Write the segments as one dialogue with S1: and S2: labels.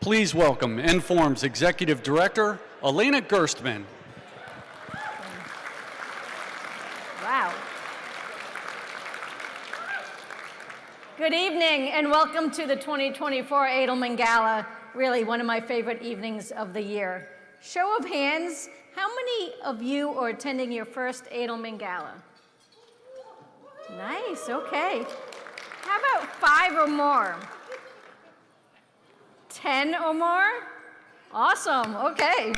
S1: Please welcome Inform's Executive Director, Elena Gerstmann.
S2: Wow. Good evening and welcome to the 2024 Edelman Gala, really one of my favorite evenings of the year. Show of hands, how many of you are attending your first Edelman Gala? Nice, okay. How about 5 or more? 10 or more? Awesome, okay.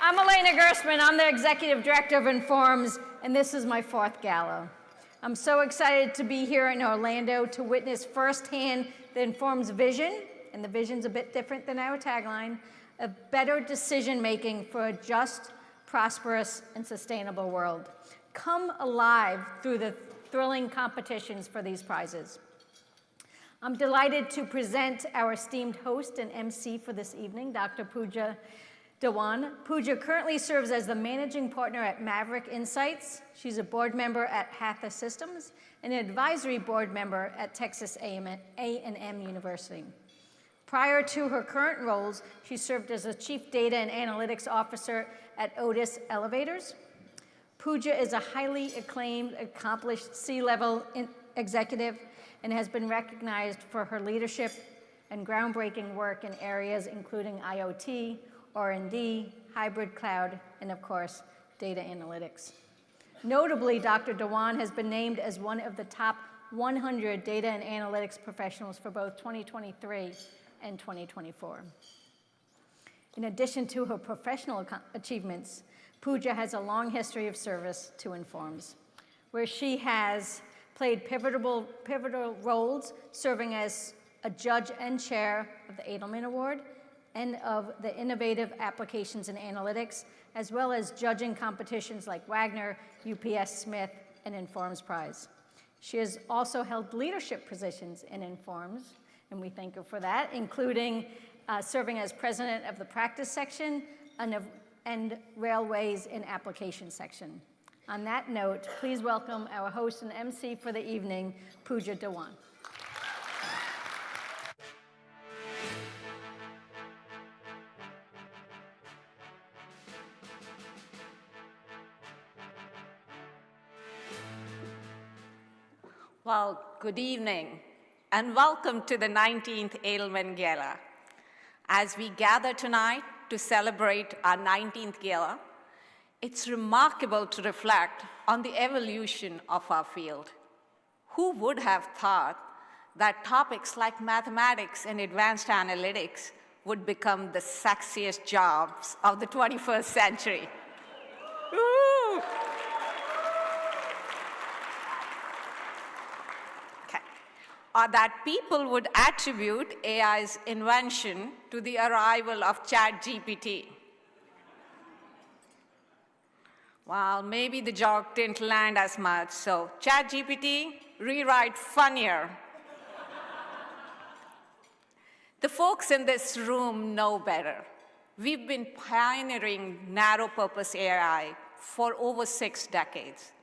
S2: I'm Elena Gerstmann, I'm the Executive Director of Informs, and this is my 4th gala. I'm so excited to be here in Orlando to witness firsthand the Informs vision, and the vision's a bit different than our tagline, of better decision-making for a just, prosperous, and sustainable world. Come alive through the thrilling competitions for these prizes. I'm delighted to present our esteemed host and MC for this evening, Dr. Pooja Dewan. Pooja currently serves as the managing partner at Maverick Insights. She's a board member at Hatha Systems and an advisory board member at Texas A&M University. Prior to her current roles, she served as a Chief Data and Analytics Officer at Otis Elevators. Pooja is a highly acclaimed, accomplished C-level executive and has been recognized for her leadership and groundbreaking work in areas including IoT, R&D, hybrid cloud, and of course, data analytics. Notably, Dr. Dewan has been named as one of the top 100 data and analytics professionals for both 2023 and 2024. In addition to her professional achievements, Pooja has a long history of service to Informs, where she has played pivotal roles serving as a judge and chair of the Edelman Award and of the Innovative Applications and Analytics, as well as judging competitions like Wagner, UPS Smith, and Informs Prize. She has also held leadership positions in Informs, and we thank her for that, including serving as president of the practice section and railways and application section. On that note, please welcome our host and MC for the evening, Pooja Dewan.
S3: Well, good evening, and welcome to the 19th Edelman Gala. As we gather tonight to celebrate our 19th Gala, it's remarkable to reflect on the evolution of our field. Who would have thought that topics like mathematics and advanced analytics would become the sexiest jobs of the 21st century? Ooh. Or that people would attribute AI's invention to the arrival of ChatGPT. Well, maybe the joke didn't land as much, so ChatGPT, rewrite funnier. The folks in this room know better. We've been pioneering narrow-purpose AI for over 6 decades.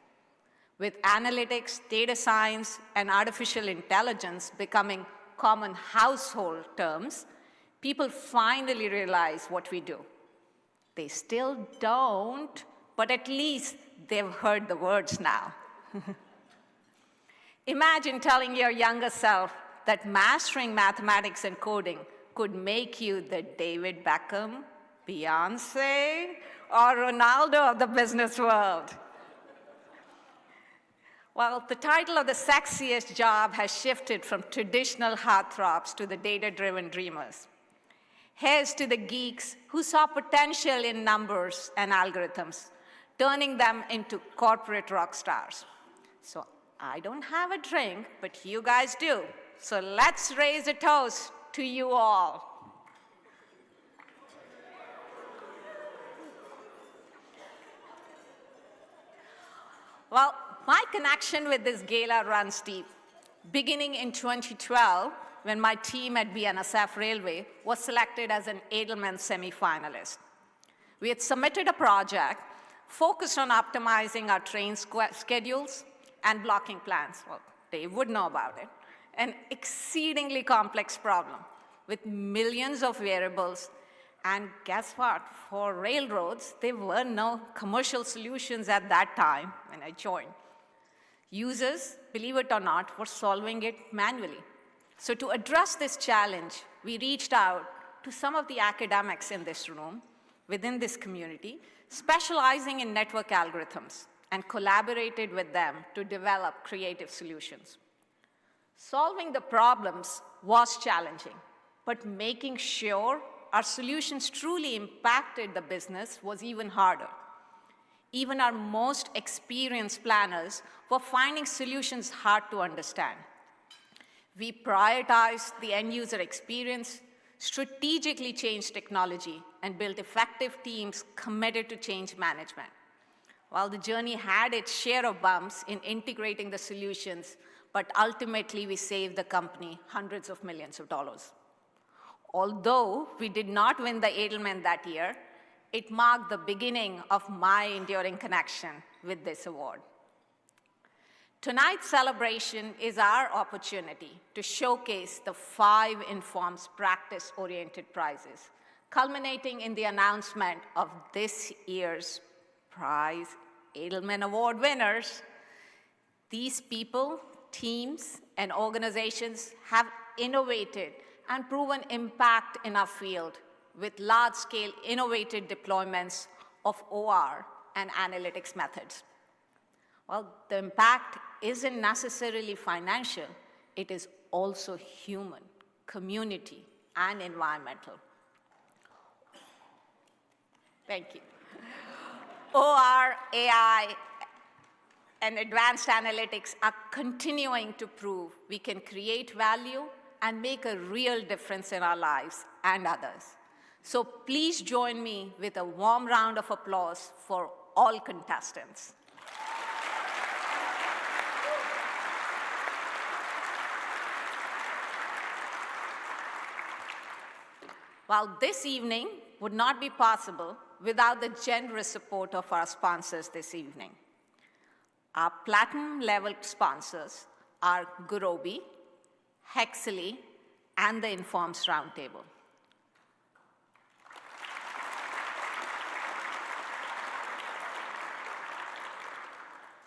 S3: With analytics, data science, and artificial intelligence becoming common household terms, people finally realize what we do. They still don't, but at least they've heard the words now. Imagine telling your younger self that mastering mathematics and coding could make you the David Beckham, Beyonce, or Ronaldo of the business world. Well, the title of the sexiest job has shifted from traditional heartthrobs to the data-driven dreamers. Here's to the geeks who saw potential in numbers and algorithms, turning them into corporate rock stars. So I don't have a drink, but you guys do. So let's raise a toast to you all. Well, my connection with this gala runs deep. Beginning in 2012, when my team at BNSF Railway was selected as an Edelman semi-finalist. We had submitted a project focused on optimizing our train schedules and blocking plans. Well, they would know about it. An exceedingly complex problem. with millions of variables. And guess what? For railroads, there were no commercial solutions at that time when I joined. Users, believe it or not, were solving it manually. So to address this challenge, we reached out to some of the academics in this room, within this community, specializing in network algorithms, and collaborated with them to develop creative solutions. Solving the problems was challenging, but making sure our solutions truly impacted the business was even harder. Even our most experienced planners were finding solutions hard to understand. We prioritized the end-user experience, strategically changed technology, and built effective teams committed to change management. While the journey had its share of bumps in integrating the solutions, but ultimately we saved the company hundreds of millions of dollars. Although we did not win the Edelman that year, it marked the beginning of my enduring connection with this award. Tonight's celebration is our opportunity to showcase the 5 Informs practice-oriented prizes, culminating in the announcement of this year's prize Edelman Award winners. These people, teams, and organizations have innovated and proven impact in our field with large-scale innovative deployments of OR and analytics methods. Well, the impact isn't necessarily financial. It is also human, community, and environmental. Thank you. OR, AI, and advanced analytics are continuing to prove we can create value and make a real difference in our lives and others. So please join me with a warm round of applause for all contestants. While this evening would not be possible without the generous support of our sponsors this evening. Our platinum-level sponsors are Gurobi, Hexley, and the Informs Roundtable.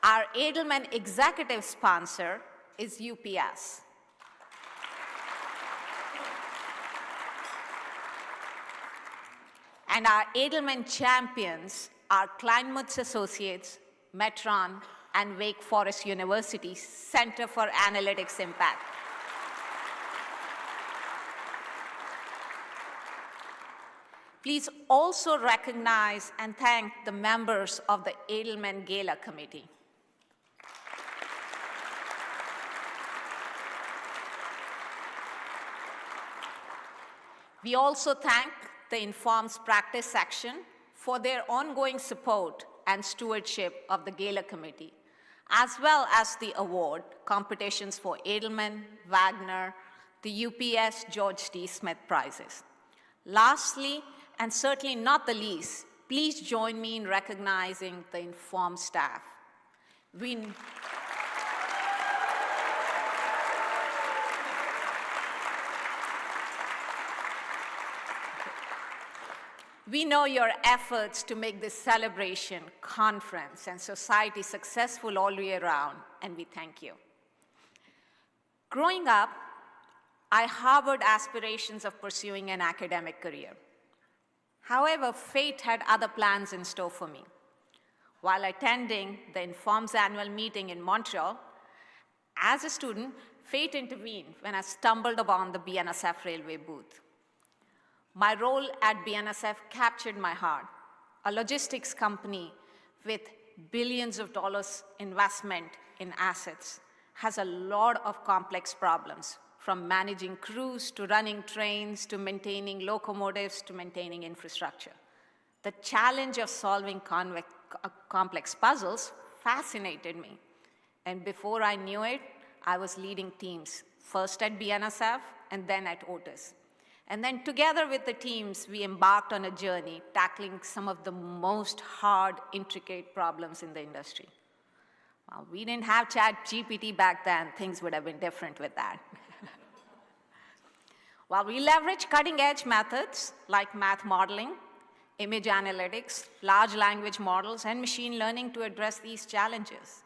S3: Our Edelman executive sponsor is UPS. And our Edelman champions are Kleinmutz Associates, Metron, and Wake Forest University's Center for Analytics Impact. Please also recognize and thank the members of the Edelman Gala Committee. We also thank the Informs Practice section for their ongoing support and stewardship of the Gala Committee, as well as the award competitions for Edelman, Wagner, the UPS George D. Smith Prizes. Lastly, and certainly not the least, please join me in recognizing the Inform staff. We know your efforts to make this celebration, conference, and society successful all year round, and we thank you. Growing up, I harbored aspirations of pursuing an academic career. However, fate had other plans in store for me. While attending the Informs annual meeting in Montreal, as a student, fate intervened when I stumbled upon the BNSF railway booth. My role at BNSF captured my heart. A logistics company with billions of dollars investment in assets has a lot of complex problems, from managing crews to running trains to maintaining locomotives to maintaining infrastructure. The challenge of solving complex puzzles fascinated me. And before I knew it, I was leading teams, first at BNSF and then at Otis. And then together with the teams, we embarked on a journey tackling some of the most hard, intricate problems in the industry. Well, we didn't have ChatGPT back then. Things would have been different with that. While we leverage cutting-edge methods like math modeling, image analytics, large language models, and machine learning to address these challenges.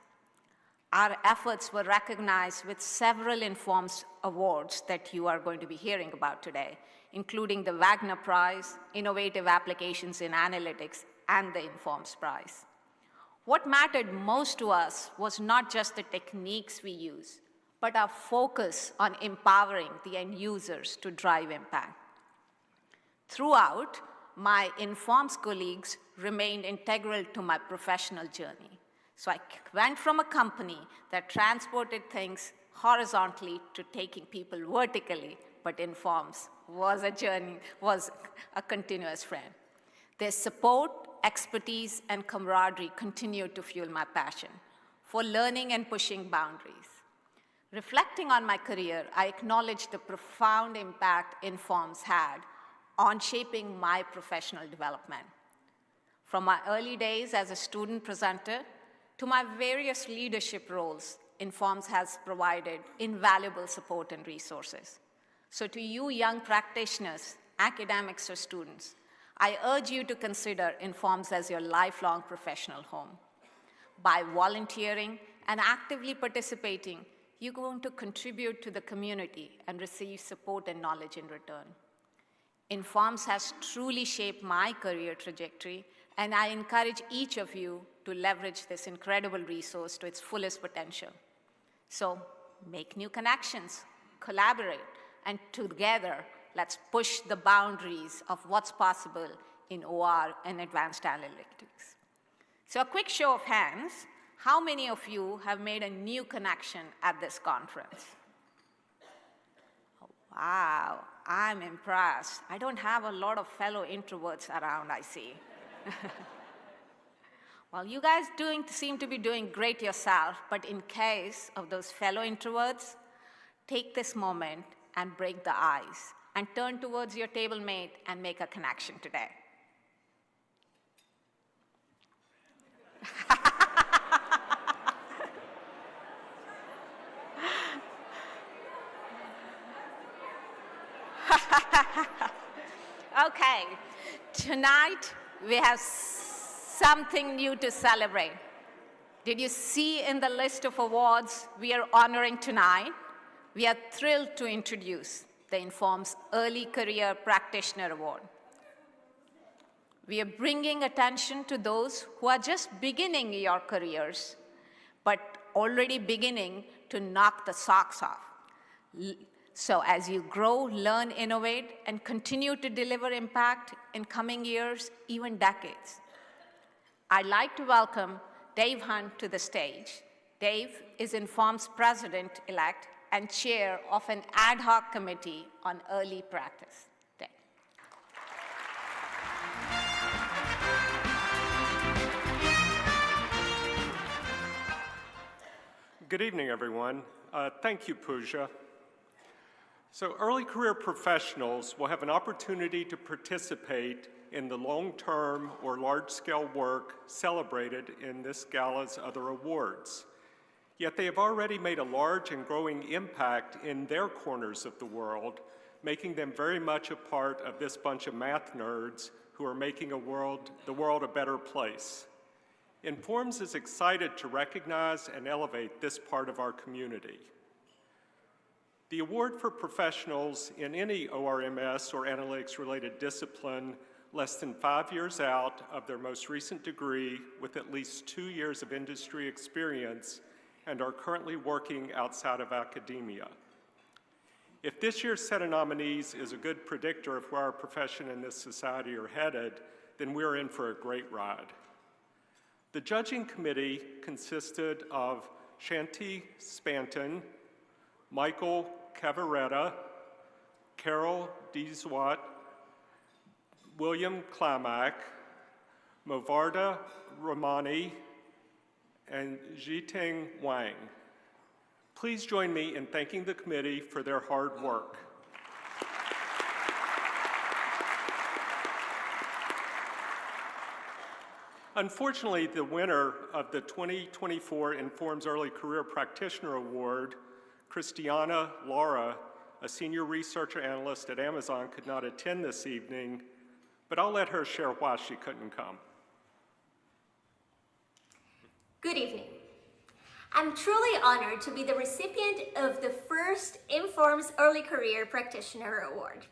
S3: Our efforts were recognized with several Informs awards that you are going to be hearing about today, including the Wagner Prize, Innovative Applications in Analytics, and the Informs Prize. What mattered most to us was not just the techniques we use, but our focus on empowering the end users to drive impact. Throughout, my Informs colleagues remained integral to my professional journey. So I went from a company that transported things horizontally to taking people vertically, but Informs was a journey, was a continuous friend. Their support, expertise, and camaraderie continued to fuel my passion for learning and pushing boundaries. Reflecting on my career, I acknowledge the profound impact Informs had on shaping my professional development. From my early days as a student presenter to my various leadership roles, Informs has provided invaluable support and resources. So to you young practitioners, academics, or students, I urge you to consider Informs as your lifelong professional home. By volunteering and actively participating, you're going to contribute to the community and receive support and knowledge in return. Informs has truly shaped my career trajectory, and I encourage each of you to leverage this incredible resource to its fullest potential. So make new connections, collaborate, and together, let's push the boundaries of what's possible in OR and advanced analytics. So a quick show of hands, how many of you have made a new connection at this conference? Oh, wow, I'm impressed. I don't have a lot of fellow introverts around, I see. Well, you guys seem to be doing great yourself, but in case of those fellow introverts, take this moment and break the ice and turn towards your table mate and make a connection today. Okay, tonight we have something new to celebrate. Did you see in the list of awards we are honoring tonight? We are thrilled to introduce the Informs Early Career Practitioner Award. We are bringing attention to those who are just beginning your careers, but already beginning to knock the socks off. So as you grow, learn, innovate, and continue to deliver impact in coming years, even decades. I'd like to welcome Dave Hunt to the stage. Dave is Inform's president-elect and chair of an ad hoc committee on early practice. Dave.
S4: Good evening, everyone. Thank you, Pooja. So early career professionals will have an opportunity to participate in the long-term or large-scale work celebrated in this gala's other awards. Yet they have already made a large and growing impact in their corners of the world, making them very much a part of this bunch of math nerds who are making the world a better place. Informs is excited to recognize and elevate this part of our community. The award for professionals in any ORMS or analytics-related discipline less than 5 years out of their most recent degree with at least 2 years of industry experience and are currently working outside of academia. If this year's set of nominees is a good predictor of where our profession and this society are headed, then we're in for a great ride. The judging committee consisted of Shanti Spanton, Michael Cavaretta, Carol Deeswat, William Klamak, Movarda Ramani, and Jiteng Wang. Please join me in thanking the committee for their hard work. Unfortunately, the winner of the 2024 Informs Early Career Practitioner Award, Christiana Lara, a senior research analyst at Amazon, could not attend this evening, but I'll let her share why she couldn't come.
S5: Good evening. I'm truly honored to be the recipient of the first Informs Early Career Practitioner Award.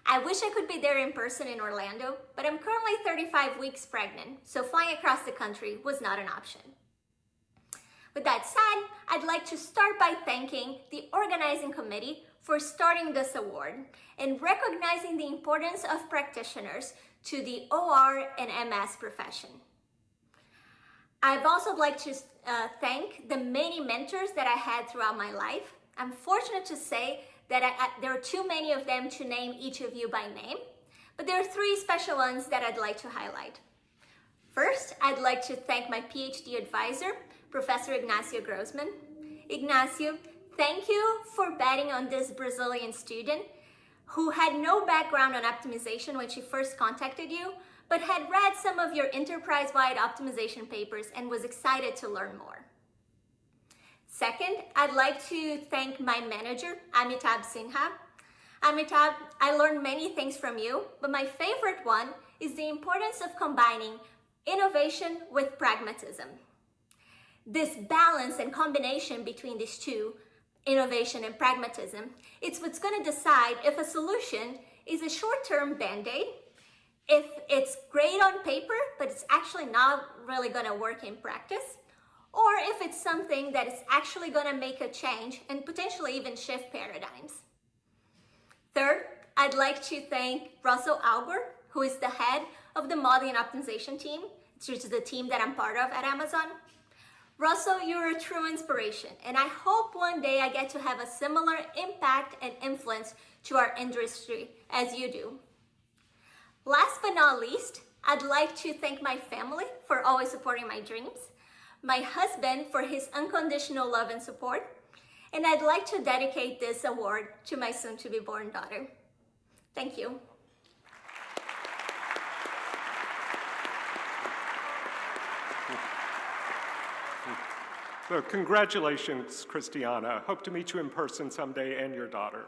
S5: I wish I could be there in person in Orlando, but I'm currently 35 weeks pregnant, so flying across the country was not an option. With that said, I'd like to start by thanking the organizing committee for starting this award and recognizing the importance of practitioners to the OR and MS profession. I'd also like to thank the many mentors that I had throughout my life. I'm fortunate to say that there are too many of them to name each of you by name, but there are three special ones that I'd like to highlight. First, I'd like to thank my PhD advisor, Professor Ignacio Grossman. Ignacio, thank you for betting on this Brazilian student who had no background on optimization when she first contacted you, but had read some of your enterprise-wide optimization papers and was excited to learn more. Second, I'd like to thank my manager, Amitabh Sinha. Amitabh, I learned many things from you, but my favorite one is the importance of combining innovation with pragmatism. This balance and combination between these two, innovation and pragmatism, it's what's going to decide if a solution is a short-term band-aid, if it's great on paper, but it's actually not really going to work in practice, or if it's something that is actually going to make a change and potentially even shift paradigms. Third, I'd like to thank Russell Albert, who is the head of the modeling and optimization team, which is the team that I'm part of at Amazon. Russell, you're a true inspiration, and I hope one day I get to have a similar impact and influence to our industry as you do. Last but not least, I'd like to thank my family for always supporting my dreams, my husband for his unconditional love and support, and I'd like to dedicate this award to my soon-to-be-born daughter. Thank you.
S4: So congratulations, Christiana. Hope to meet you in person someday and your daughter.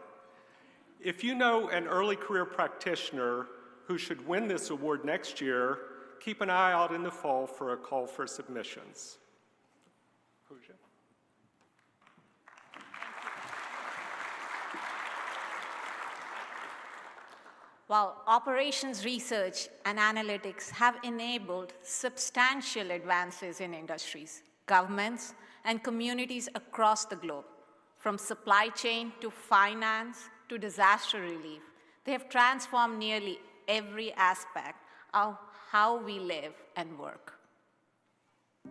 S4: If you know an early career practitioner who should win this award next year, keep an eye out in the fall for a call for submissions. Pooja.
S3: While operations research and analytics have enabled substantial advances in industries, governments, and communities across the globe, from supply chain to finance to disaster relief, they have transformed nearly every aspect of how we live and work.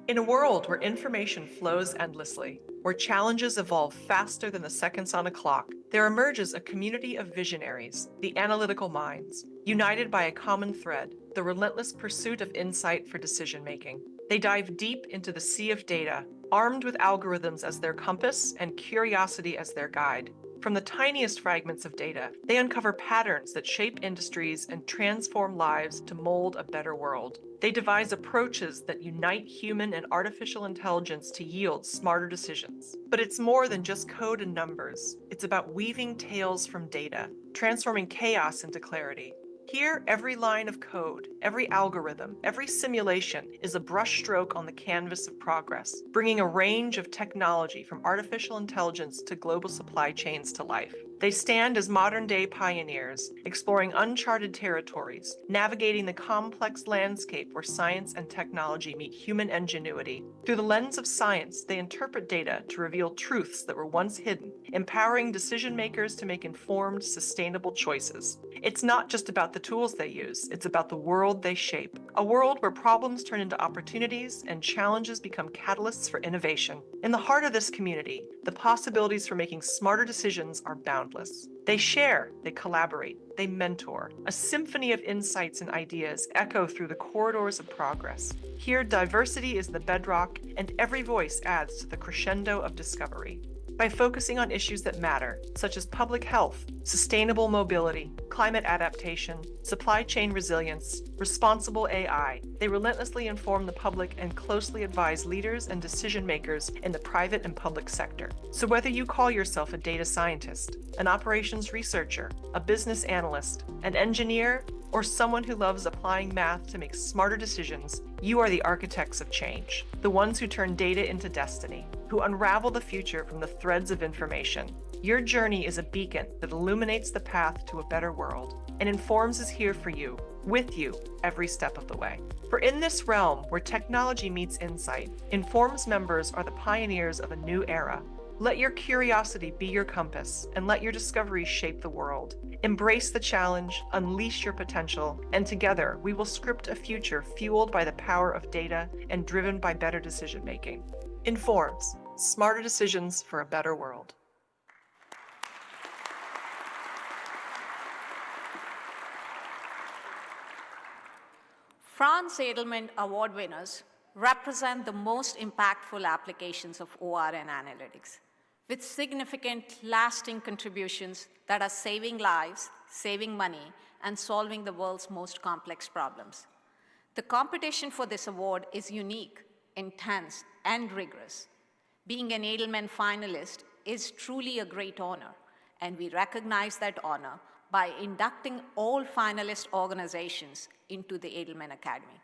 S6: In a world where information flows endlessly, where challenges evolve faster than the seconds on a clock, there emerges a community of visionaries, the analytical minds, united by a common thread, the relentless pursuit of insight for decision-making. They dive deep into the sea of data, armed with algorithms as their compass and curiosity as their guide. From the tiniest fragments of data, they uncover patterns that shape industries and transform lives to mold a better world. They devise approaches that unite human and artificial intelligence to yield smarter decisions. But it's more than just code and numbers. It's about weaving tales from data, transforming chaos into clarity. Here, every line of code, every algorithm, every simulation is a brushstroke on the canvas of progress, bringing a range of technology from artificial intelligence to global supply chains to life. They stand as modern-day pioneers, exploring uncharted territories, navigating the complex landscape where science and technology meet human ingenuity. Through the lens of science, they interpret data to reveal truths that were once hidden, empowering decision-makers to make informed, sustainable choices. It's not just about the tools they use, it's about the world they shape. A world where problems turn into opportunities and challenges become catalysts for innovation. In the heart of this community, the possibilities for making smarter decisions are boundless. They share, they collaborate, they mentor. A symphony of insights and ideas echo through the corridors of progress. Here, diversity is the bedrock, and every voice adds to the crescendo of discovery. By focusing on issues that matter, such as public health, sustainable mobility, climate adaptation, supply chain resilience, responsible AI. They relentlessly inform the public and closely advise leaders and decision makers in the private and public sector. So whether you call yourself a data scientist, an operations researcher, a business analyst, an engineer, or someone who loves applying math to make smarter decisions, you are the architects of change, the ones who turn data into destiny, who unravel the future from the threads of information. Your journey is a beacon that illuminates the path to a better world, and Informs is here for you, with you, every step of the way. For in this realm where technology meets insight, Informs members are the pioneers of a new era. Let your curiosity be your compass, and let your discoveries shape the world. Embrace the challenge, unleash your potential, and together we will script a future fueled by the power of data and driven by better decision-making. Informs, smarter decisions for a better world.
S3: Franz Edelman Award winners represent the most impactful applications of OR and analytics, with significant, lasting contributions that are saving lives, saving money, and solving the world's most complex problems. The competition for this award is unique, intense, and rigorous. Being an Edelman finalist is truly a great honor, and we recognize that honor by inducting all finalist organizations into the Edelman Academy.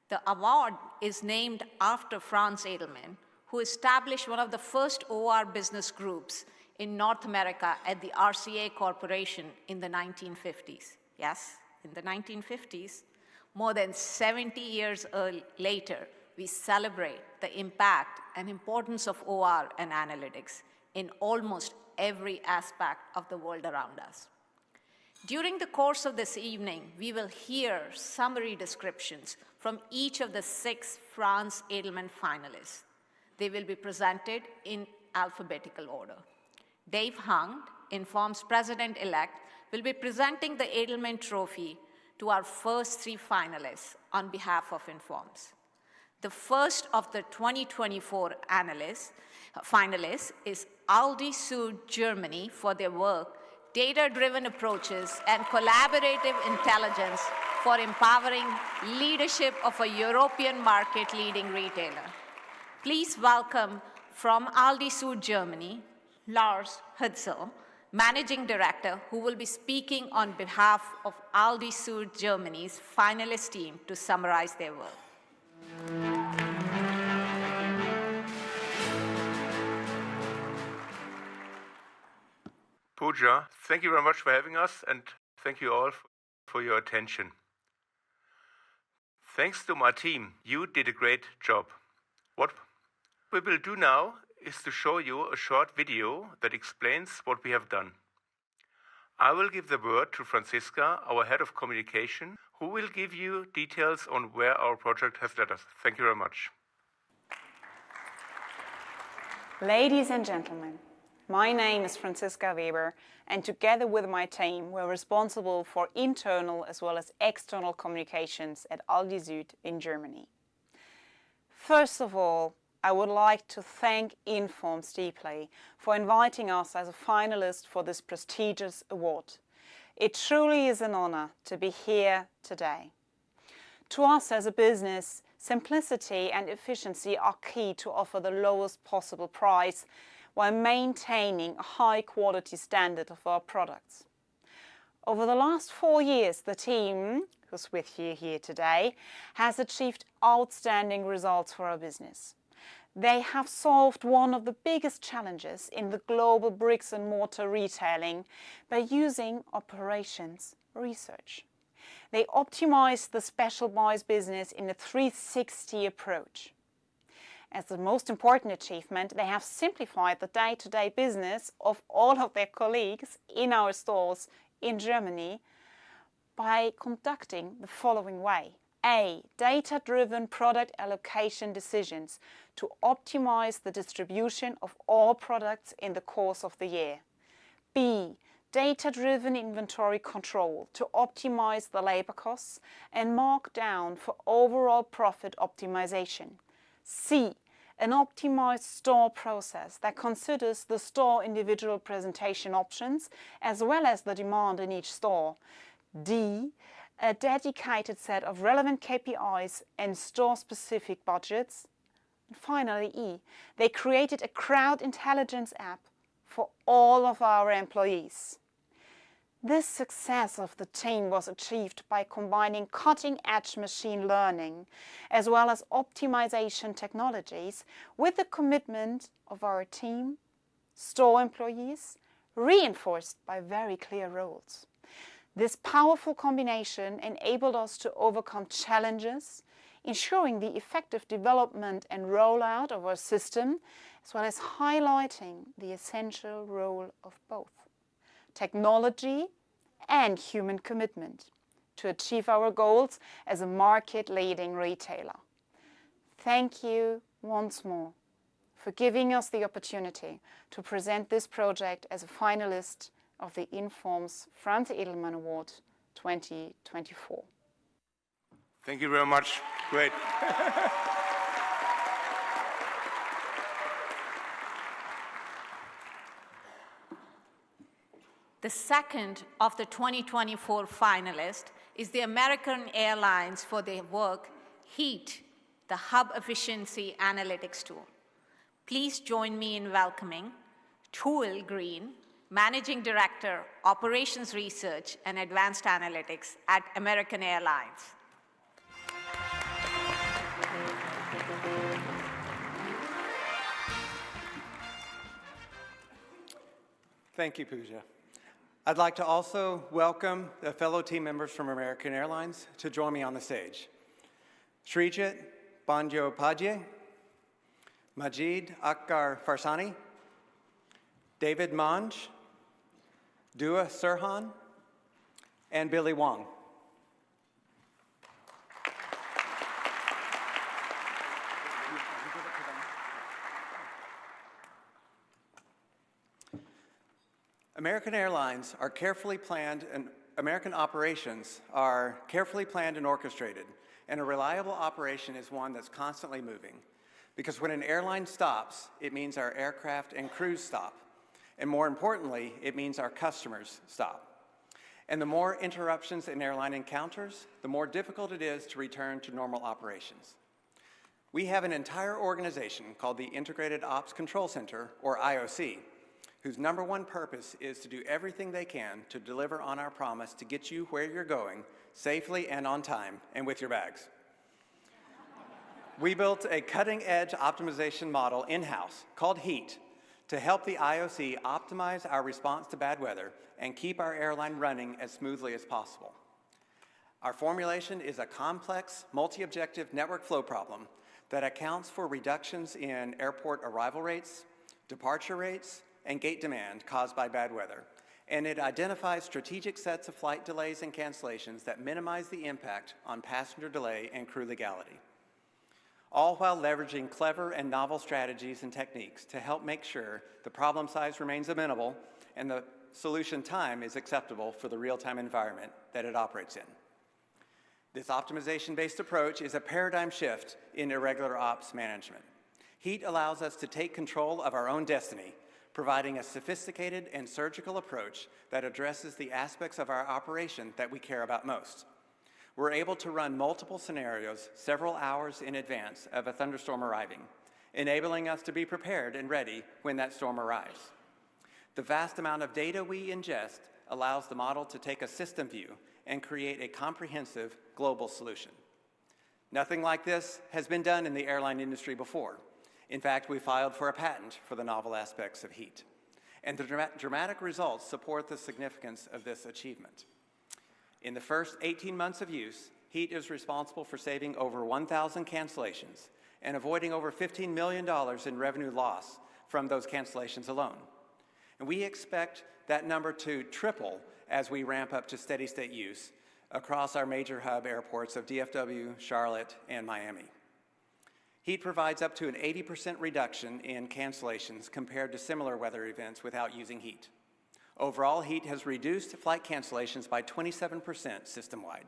S3: The award is named after Franz Edelman, who established one of the first OR business groups in North America at the RCA Corporation in the 1950s. Yes, in the 1950s. More than 70 years later, we celebrate the impact and importance of OR and analytics in almost every aspect of the world around us. During the course of this evening, we will hear summary descriptions from each of the 6 Franz Edelman finalists. They will be presented in alphabetical order. Dave Hung, Inform's president-elect, will be presenting the Edelman Trophy to our first 3 finalists on behalf of Informs. The first of the 2024 finalists is Aldi Süd Germany for their work, Data-Driven Approaches and Collaborative Intelligence for Empowering Leadership of a European Market-Leading Retailer. Please welcome from Aldi Süd Germany, Lars Hutzel, Managing Director, who will be speaking on behalf of Aldi Süd Germany's finalist team to summarize their work.
S7: Pooja, thank you very much for having us, and thank you all for your attention. Thanks to my team, you did a great job. What we will do now is to show you a short video that explains what we have done. I will give the word to Franziska, our head of communication, who will give you details on where our project has led us. Thank you very much.
S8: Ladies and gentlemen, my name is Franziska Weber, and together with my team, we're responsible for internal as well as external communications at Aldi Süd in Germany. First of all, I would like to thank Informs deeply for inviting us as a finalist for this prestigious award. It truly is an honor to be here today. To us as a business, simplicity and efficiency are key to offer the lowest possible price while maintaining a high quality standard of our products. Over the last 4 years, the team, who's with you here today, has achieved outstanding results for our business. They have solved one of the biggest challenges in the global bricks and mortar retailing by using operations research. They optimized the special buys business in a 360 approach. As the most important achievement, they have simplified the day-to-day business of all of their colleagues in our stores in Germany by conducting the following way. A. Data-driven product allocation decisions to optimize the distribution of all products in the course of the year. B. Data-driven inventory control to optimize the labor costs and mark down for overall profit optimization. C. an optimized store process that considers the store individual presentation options as well as the demand in each store. D, a dedicated set of relevant KPIs and store-specific budgets. And finally, E, they created a crowd intelligence app for all of our employees. This success of the team was achieved by combining cutting-edge machine learning as well as optimization technologies with the commitment of our team, store employees, reinforced by very clear roles. This powerful combination enabled us to overcome challenges, ensuring the effective development and rollout of our system, as well as highlighting the essential role of both technology and human commitment to achieve our goals as a market-leading retailer. Thank you once more for giving us the opportunity to present this project as a finalist of the Informs Franz Edelman Award 2024.
S7: Thank you very much. Great.
S3: The second of the 2024 finalists is the American Airlines for their work, HEAT, the Hub Efficiency Analytics Tool. Please join me in welcoming Tuil Green, Managing Director, Operations Research and Advanced Analytics at American Airlines.
S9: Thank you, Pooja. I'd like to also welcome the fellow team members from American Airlines to join me on the stage. Srijit Bandyopadhyay, Majid Akhtar Farsani, David Manj, Dua Sirhan, and Billy Wong. American Airlines are carefully planned, and American operations are carefully planned and orchestrated, and a reliable operation is one that's constantly moving. Because when an airline stops, it means our aircraft and crews stop. And more importantly, it means our customers stop. And the more interruptions an airline encounters, the more difficult it is to return to normal operations. We have an entire organization called the Integrated Ops Control Center, or IOC, whose number one purpose is to do everything they can to deliver on our promise to get you where you're going safely and on time and with your bags. We built a cutting-edge optimization model in-house called HEAT to help the IOC optimize our response to bad weather and keep our airline running as smoothly as possible. Our formulation is a complex, multi-objective network flow problem that accounts for reductions in airport arrival rates, departure rates, and gate demand caused by bad weather, and it identifies strategic sets of flight delays and cancellations that minimize the impact on passenger delay and crew legality, all while leveraging clever and novel strategies and techniques to help make sure the problem size remains amenable and the solution time is acceptable for the real-time environment that it operates in. This optimization-based approach is a paradigm shift in irregular ops management. HEAT allows us to take control of our own destiny, providing a sophisticated and surgical approach that addresses the aspects of our operation that we care about most. We're able to run multiple scenarios several hours in advance of a thunderstorm arriving, enabling us to be prepared and ready when that storm arrives. The vast amount of data we ingest allows the model to take a system view and create a comprehensive global solution. Nothing like this has been done in the airline industry before. In fact, we filed for a patent for the novel aspects of HEAT. And the dramatic results support the significance of this achievement. In the first 18 months of use, HEAT is responsible for saving over 1,000 cancellations and avoiding over $15 million in revenue loss from those cancellations alone. And we expect that number to triple as we ramp up to steady state use across our major hub airports of DFW, Charlotte, and Miami. HEAT provides up to an 80% reduction in cancellations compared to similar weather events without using HEAT. Overall, HEAT has reduced flight cancellations by 27% system-wide.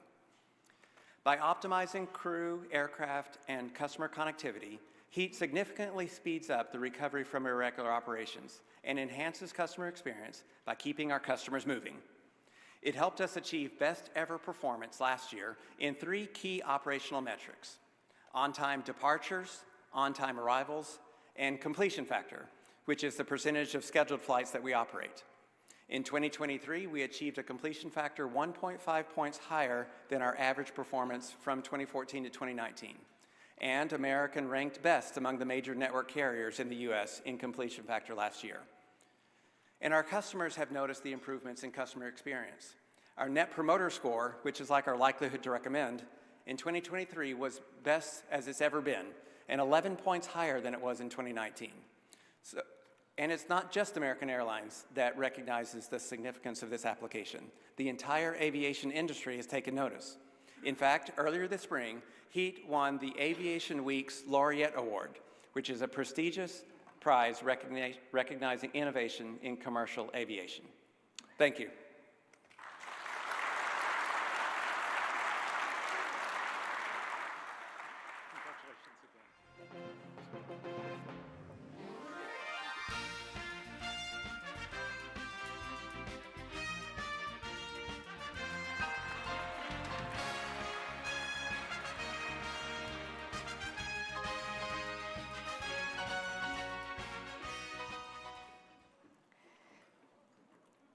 S9: By optimizing crew, aircraft, and customer connectivity, Heat significantly speeds up the recovery from irregular operations and enhances customer experience by keeping our customers moving. It helped us achieve best ever performance last year in 3 key operational metrics: on-time departures, on-time arrivals, and completion factor, which is the percentage of scheduled flights that we operate. In 2023, we achieved a completion factor 1.5 points higher than our average performance from 2014 to 2019. And American ranked best among the major network carriers in the US in completion factor last year. And our customers have noticed the improvements in customer experience. Our Net Promoter Score, which is like our likelihood to recommend, in 2023 was best as it's ever been, and 11 points higher than it was in 2019. And it's not just American Airlines that recognizes the significance of this application. The entire aviation industry has taken notice. In fact, earlier this spring, Heat won the Aviation Week's Laureate Award, which is a prestigious prize recognizing innovation in commercial aviation. Thank you.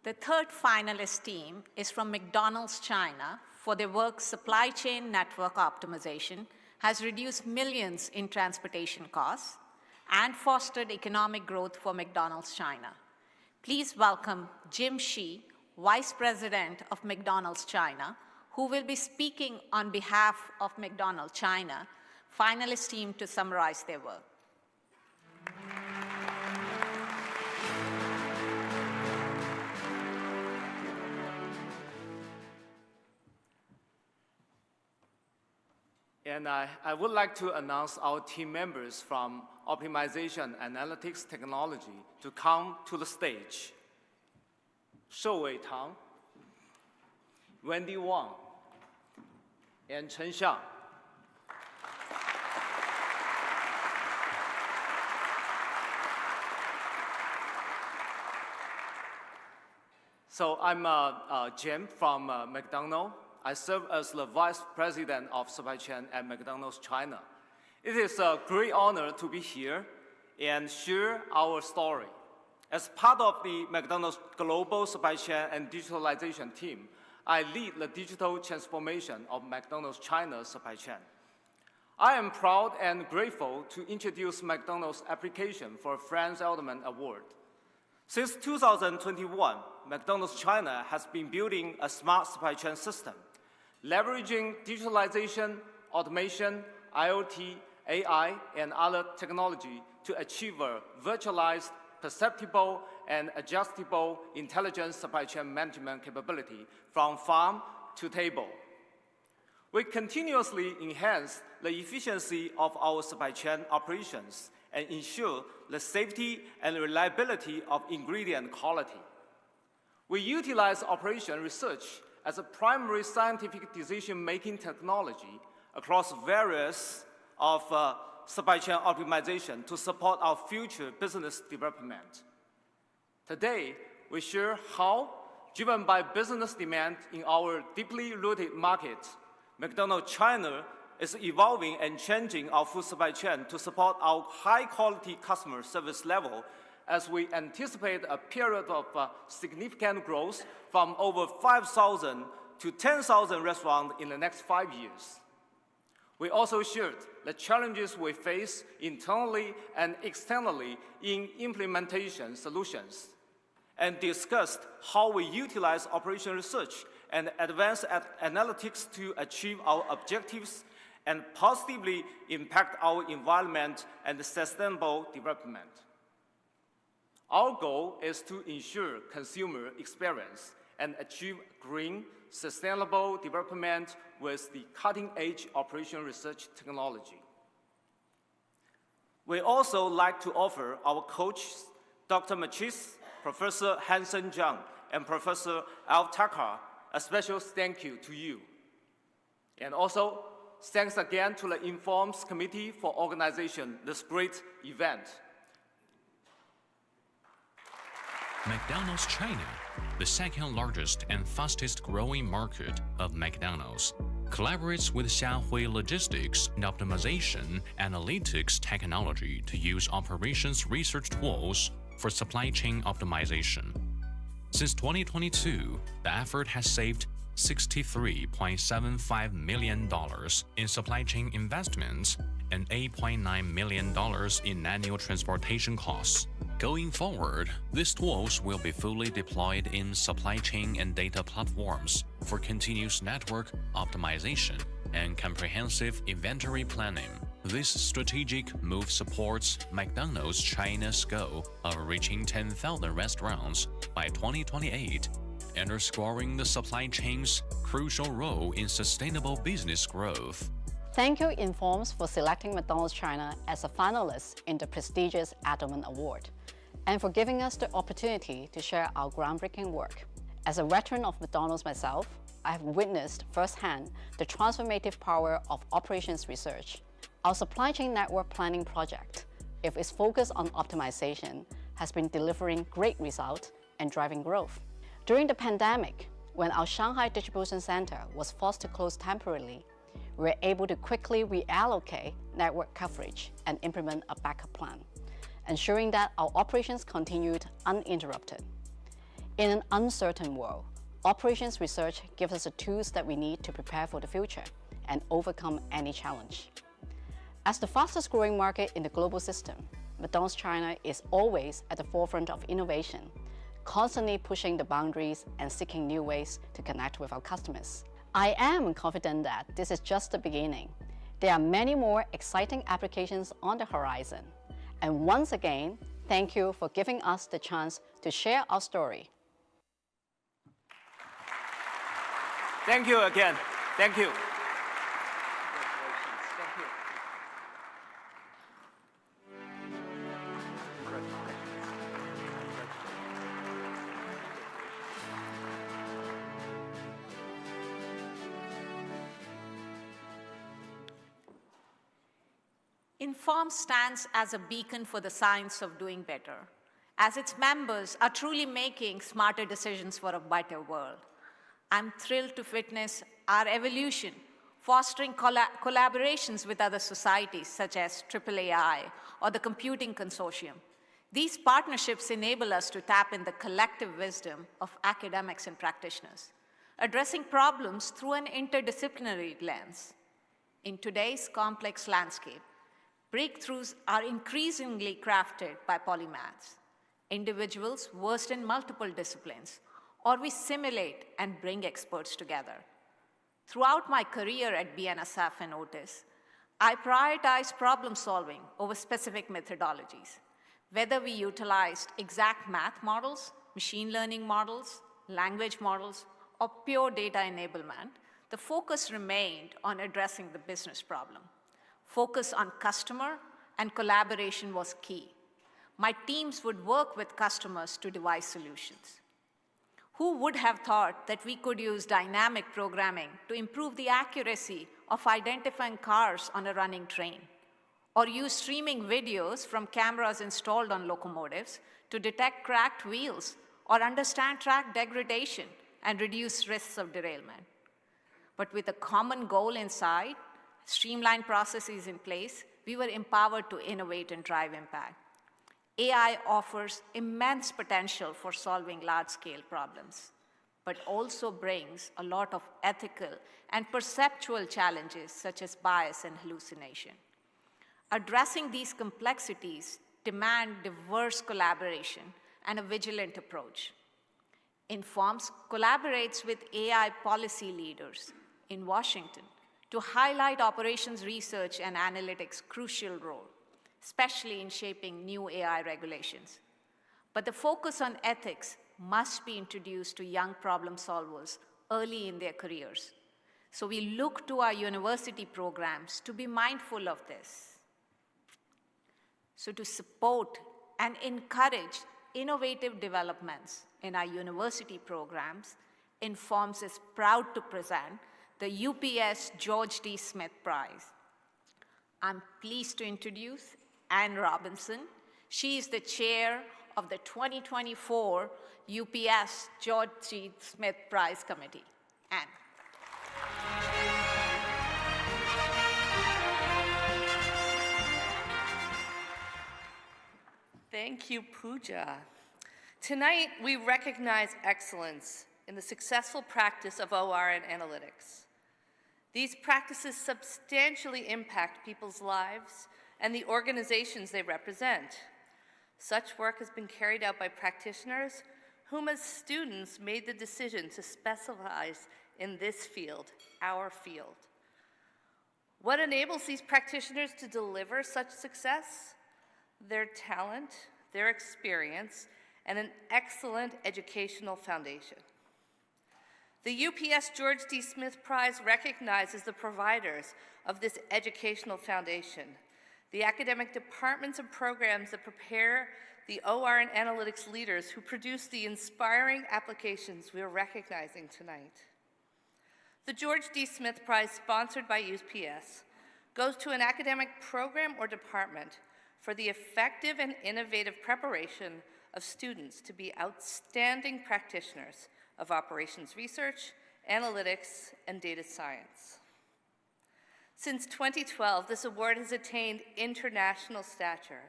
S3: The third finalist team is from McDonald's China for their work supply chain network optimization has reduced millions in transportation costs and fostered economic growth for McDonald's China. Please welcome Jim Shi, Vice President of McDonald's China, who will be speaking on behalf of McDonald's China, finalist team to summarize their work.
S10: And I would like to announce our team members from Optimization Analytics Technology to come to the stage. Shouwei Tang, Wendy Wang, and Chen Xiang. So I'm Jim from McDonald's. I serve as the Vice President of Supply Chain at McDonald's China. It is a great honor to be here and share our story. As part of the McDonald's Global Supply Chain and Digitalization team, I lead the digital transformation of McDonald's China's supply chain. I am proud and grateful to introduce McDonald's application for a Franz Edelman Award. Since 2021, McDonald's China has been building a smart supply chain system, leveraging digitalization, automation, IoT, AI, and other technology to achieve a virtualized, perceptible, and adjustable intelligent supply chain management capability from farm to table. We continuously enhance the efficiency of our supply chain operations and ensure the safety and reliability of ingredient quality. We utilize operation research as a primary scientific decision-making technology across various of supply chain optimization to support our future business development. Today, we share how, driven by business demand in our deeply rooted markets, McDonald's China is evolving and changing our food supply chain to support our high-quality customer service level as we anticipate a period of significant growth from over 5,000 to 10,000 restaurants in the next 5 years. We also shared the challenges we face internally and externally in implementation solutions, and discussed how we utilize operation research and advanced analytics to achieve our objectives and positively impact our environment and sustainable development. Our goal is to ensure consumer experience and achieve green, sustainable development with the cutting-edge operation research technology. We also like to offer our coaches, Dr. Machis, Professor Hansen Zhang, and Professor Alf Takar, a special thank you to you. And also, thanks again to the Informs Committee for organizing this great event.
S11: McDonald's China, the second largest and fastest growing market of McDonald's, collaborates with Xiaohui Logistics and Optimization Analytics Technology to use operations research tools for supply chain optimization. Since 2022, the effort has saved $63.75 million in supply chain investments and $8.9 million in annual transportation costs. Going forward, these tools will be fully deployed in supply chain and data platforms for continuous network optimization and comprehensive inventory planning. This strategic move supports McDonald's China's goal of reaching 10,000 restaurants by 2028, underscoring the supply chain's crucial role in sustainable business growth.
S12: Thank you, Informs, for selecting McDonald's China as a finalist in the prestigious Edelman Award, and for giving us the opportunity to share our groundbreaking work. As a veteran of McDonald's myself, I have witnessed firsthand the transformative power of operations research. Our supply chain network planning project, if its focus on optimization, has been delivering great results and driving growth. During the pandemic, when our Shanghai distribution center was forced to close temporarily, we were able to quickly reallocate network coverage and implement a backup plan, ensuring that our operations continued uninterrupted. In an uncertain world, operations research gives us the tools that we need to prepare for the future and overcome any challenge. As the fastest growing market in the global system, McDonald's China is always at the forefront of innovation, constantly pushing the boundaries and seeking new ways to connect with our customers. I am confident that this is just the beginning. There are many more exciting applications on the horizon. And once again, thank you for giving us the chance to share our story.
S10: Thank you again. Thank you.
S3: Inform stands as a beacon for the science of doing better, as its members are truly making smarter decisions for a better world. I'm thrilled to witness our evolution, fostering collaborations with other societies such as AAAI or the Computing Consortium. These partnerships enable us to tap in the collective wisdom of academics and practitioners, addressing problems through an interdisciplinary lens. In today's complex landscape, breakthroughs are increasingly crafted by polymaths, individuals versed in multiple disciplines, or we simulate and bring experts together. Throughout my career at BNSF and Otis, I prioritize problem solving over specific methodologies. Whether we utilized exact math models, machine learning models, language models, or pure data enablement, the focus remained on addressing the business problem. Focus on customer and collaboration was key. My teams would work with customers to devise solutions. Who would have thought that we could use dynamic programming to improve the accuracy of identifying cars on a running train, or use streaming videos from cameras installed on locomotives to detect cracked wheels or understand track degradation and reduce risks of derailment? But with a common goal in sight, streamlined processes in place, we were empowered to innovate and drive impact. AI offers immense potential for solving large-scale problems, but also brings a lot of ethical and perceptual challenges such as bias and hallucination. Addressing these complexities demand diverse collaboration and a vigilant approach. Informs collaborates with AI policy leaders in Washington to highlight operations research and analytics' crucial role, especially in shaping new AI regulations. But the focus on ethics must be introduced to young problem solvers early in their careers. So we look to our university programs to be mindful of this. So to support and encourage innovative developments in our university programs, Informs is proud to present the UPS George D. Smith Prize. I'm pleased to introduce Ann Robinson. She is the chair of the 2024 UPS George D. Smith Prize Committee. Ann.
S13: Thank you, Pooja. Tonight, we recognize excellence in the successful practice of OR and analytics. These practices substantially impact people's lives and the organizations they represent. Such work has been carried out by practitioners whom as students made the decision to specialize in this field, our field. What enables these practitioners to deliver such success? Their talent, their experience, and an excellent educational foundation. The UPS George D. Smith Prize recognizes the providers of this educational foundation, the academic departments and programs that prepare the OR and analytics leaders who produce the inspiring applications we are recognizing tonight. The George D. Smith Prize, sponsored by UPS, goes to an academic program or department for the effective and innovative preparation of students to be outstanding practitioners of operations research, analytics, and data science. Since 2012, this award has attained international stature.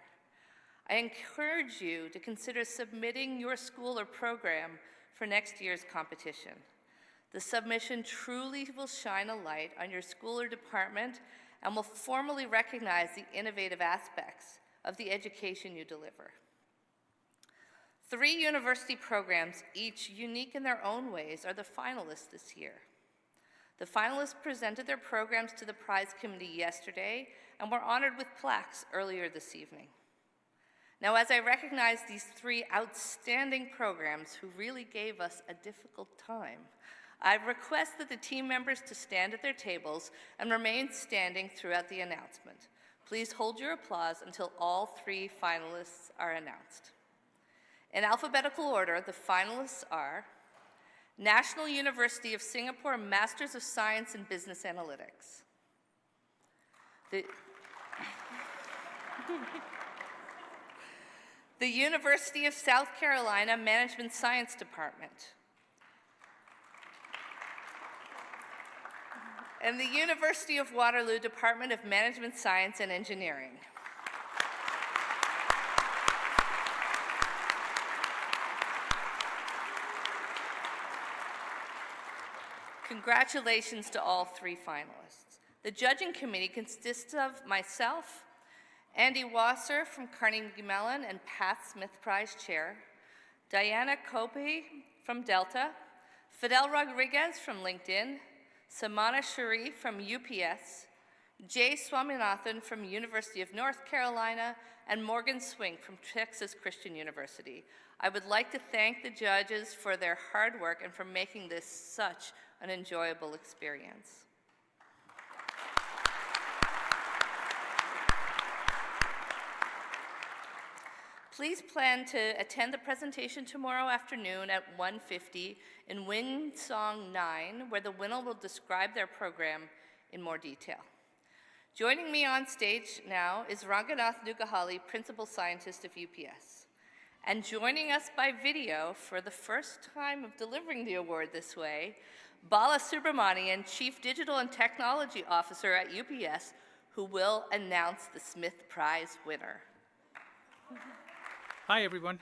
S13: I encourage you to consider submitting your school or program for next year's competition. The submission truly will shine a light on your school or department and will formally recognize the innovative aspects of the education you deliver. 3 university programs, each unique in their own ways, are the finalists this year. The finalists presented their programs to the prize committee yesterday and were honored with plaques earlier this evening. Now, as I recognize these 3 outstanding programs who really gave us a difficult time, I request that the team members to stand at their tables and remain standing throughout the announcement. Please hold your applause until all 3 finalists are announced. In alphabetical order, the finalists are National University of Singapore Masters of Science in Business Analytics. The University of South Carolina Management Science Department. And the University of Waterloo Department of Management Science and Engineering. Congratulations to all 3 finalists. The judging committee consists of myself, Andy Wasser from Carnegie Mellon and Pat Smith Prize Chair, Diana Kope from Delta, Fidel Rodriguez from LinkedIn, Samana Sharif from UPS, Jay Swaminathan from University of North Carolina, and Morgan Swink from Texas Christian University. I would like to thank the judges for their hard work and for making this such an enjoyable experience. Please plan to attend the presentation tomorrow afternoon at 1:50 in Win Song 9, where the winner will describe their program in more detail. Joining me on stage now is Ranganath Nukahalli, Principal Scientist of UPS. And joining us by video for the first time of delivering the award this way, Bala Subramanian, Chief Digital and Technology Officer at UPS, who will announce the Smith Prize winner.
S14: Hi, everyone.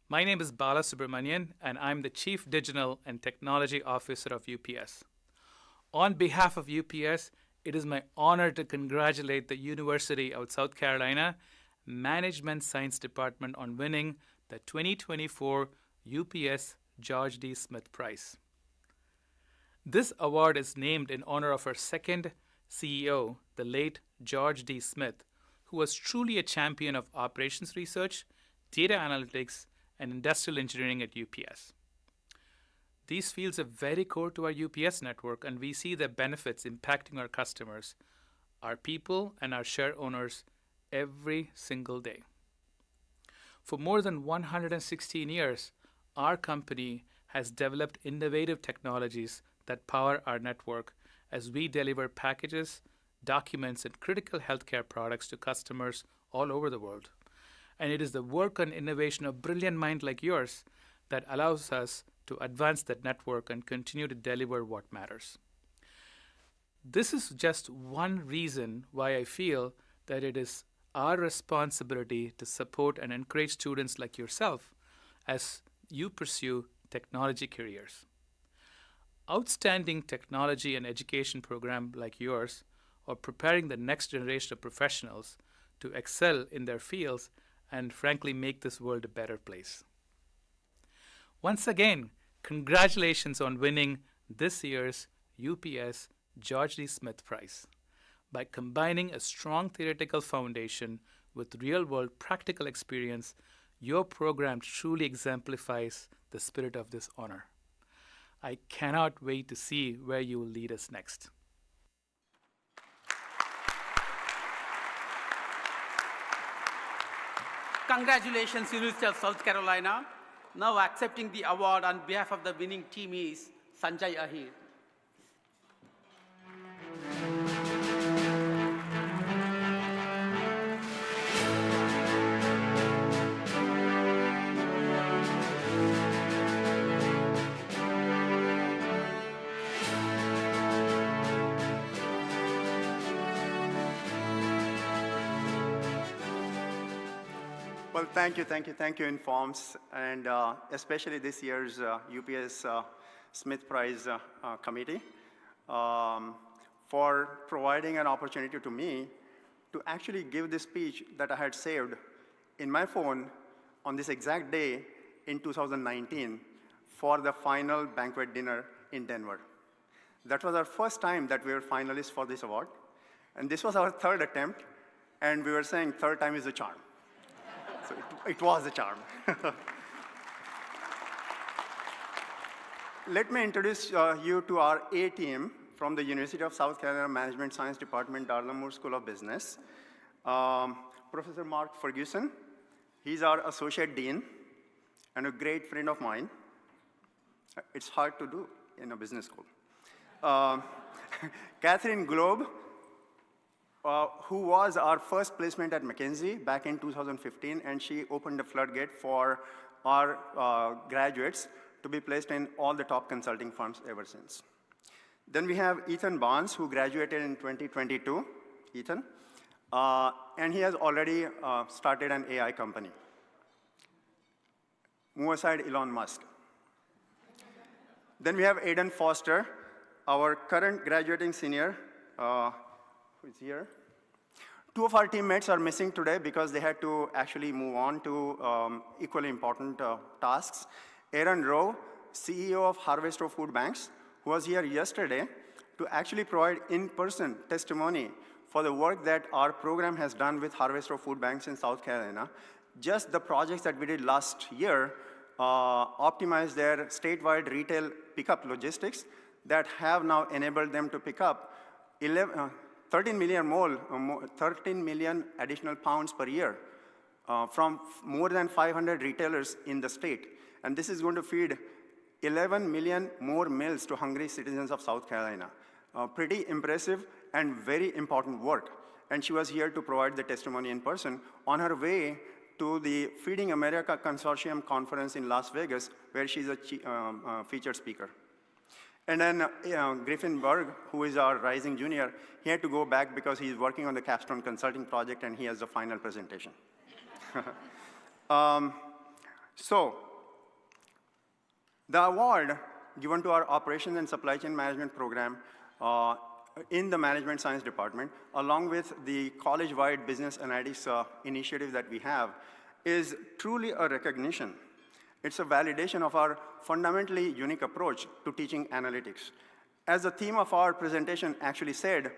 S14: My name is Bala Subramanian, and I'm the Chief Digital and Technology Officer of UPS. On behalf of UPS, it is my honor to congratulate the University of South Carolina Management Science Department on winning the 2024 UPS George D. Smith Prize. This award is named in honor of our second CEO, the late George D. Smith, who was truly a champion of operations research, data analytics, and industrial engineering at UPS. These fields are very core to our UPS network, and we see the benefits impacting our customers, our people, and our share owners every single day. For more than 116 years, our company has developed innovative technologies that power our network as we deliver packages, documents, and critical healthcare products to customers all over the world. And it is the work and innovation of brilliant minds like yours that allows us to advance that network and continue to deliver what matters. This is just one reason why I feel that it is our responsibility to support and encourage students like yourself as you pursue technology careers. Outstanding technology and education program like yours are preparing the next generation of professionals to excel in their fields and frankly make this world a better place. Once again, congratulations on winning this year's UPS George D. Smith Prize. By combining a strong theoretical foundation with real-world practical experience, your program truly exemplifies the spirit of this honor. I cannot wait to see where you will lead us next.
S15: Congratulations, University of South Carolina. Now accepting the award on behalf of the winning team is Sanjay Ahir.
S16: Well, thank you, Informs, and especially this year's UPS Smith Prize Committee for providing an opportunity to me to actually give this speech that I had saved in my phone on this exact day in 2019 for the final banquet dinner in Denver. That was our first time that we were finalists for this award, and this was our third attempt, and we were saying third time is a charm. So it was a charm. Let me introduce you to our A team from the University of South Carolina Management Science Department, Darla Moore School of Business. Professor Mark Ferguson, he's our Associate Dean and a great friend of mine. It's hard to do in a business school. Catherine Globe, who was our first placement at McKinsey back in 2015, and she opened the floodgate for our graduates to be placed in all the top consulting firms ever since. Then we have Ethan Barnes, who graduated in 2022, Ethan, and he has already started an AI company. Move aside Elon Musk. Then we have Aidan Foster, our current graduating senior, who is here. Two of our teammates are missing today because they had to actually move on to equally important tasks. Aaron Rowe, CEO of Harvester Food Banks, who was here yesterday to actually provide in-person testimony for the work that our program has done with Harvester Food Banks in South Carolina. Just the projects that we did last year optimized their statewide retail pickup logistics that have now enabled them to pick up 13 million additional pounds per year from more than 500 retailers in the state. And this is going to feed 11 million more meals to hungry citizens of South Carolina. Pretty impressive and very important work. And she was here to provide the testimony in person on her way to the Feeding America Consortium conference in Las Vegas, where she's a featured speaker. And then Griffin Berg, who is our rising junior, he had to go back because he's working on the Capstone Consulting project and he has the final presentation. So the award given to our Operations and Supply Chain Management program in the Management Science Department, along with the college-wide business analytics initiative that we have, is truly a recognition. It's a validation of our fundamentally unique approach to teaching analytics. As the theme of our presentation actually said,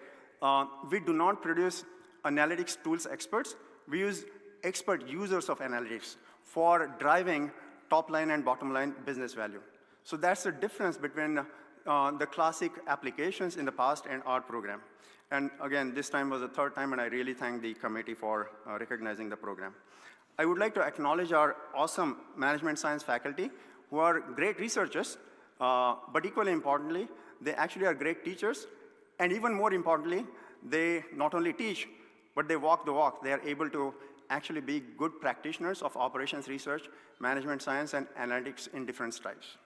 S16: we do not produce analytics tools experts. We use expert users of analytics for driving top-line and bottom-line business value. So that's the difference between the classic applications in the past and our program. And again, this time was the third time, and I really thank the committee for recognizing the program. I would like to acknowledge our awesome management science faculty, who are great researchers, but equally importantly, they actually are great teachers And even more importantly, they not only teach, but they walk the walk. They are able to actually be good practitioners of operations research, management science, and analytics in different stripes.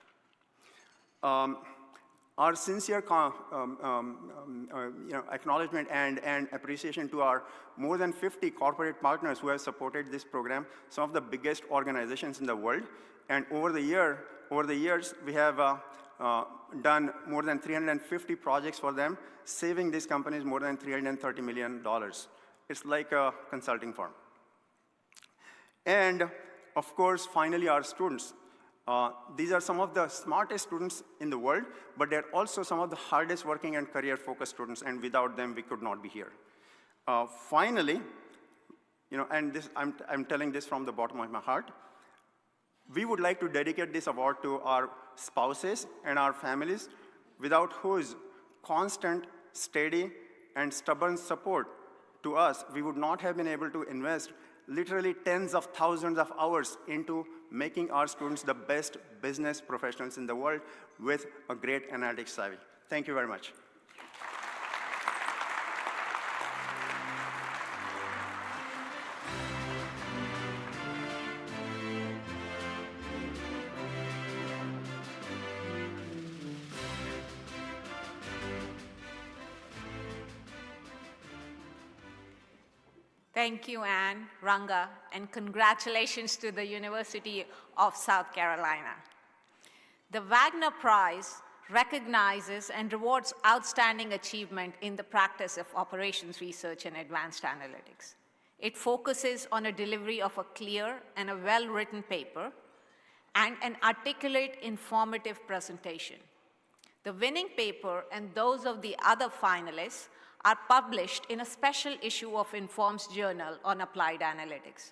S16: Our sincere acknowledgement and appreciation to our more than 50 corporate partners who have supported this program, some of the biggest organizations in the world. And over the years, we have done more than 350 projects for them, saving these companies more than $330 million. It's like a consulting firm. And of course, finally, our students. These are some of the smartest students in the world, but they're also some of the hardest working and career-focused students, and without them, we could not be here. Finally, and this, I'm telling this from the bottom of my heart, we would like to dedicate this award to our spouses and our families, without whose constant, steady, and stubborn support to us, we would not have been able to invest literally tens of thousands of hours into making our students the best business professionals in the world with a great analytics savvy. Thank you very much.
S3: Thank you, Anne, Ranga, and congratulations to the University of South Carolina. The Wagner Prize recognizes and rewards outstanding achievement in the practice of operations research and advanced analytics. It focuses on a delivery of a clear and a well-written paper and an articulate, informative presentation. The winning paper and those of the other finalists are published in a special issue of Inform's Journal on Applied Analytics.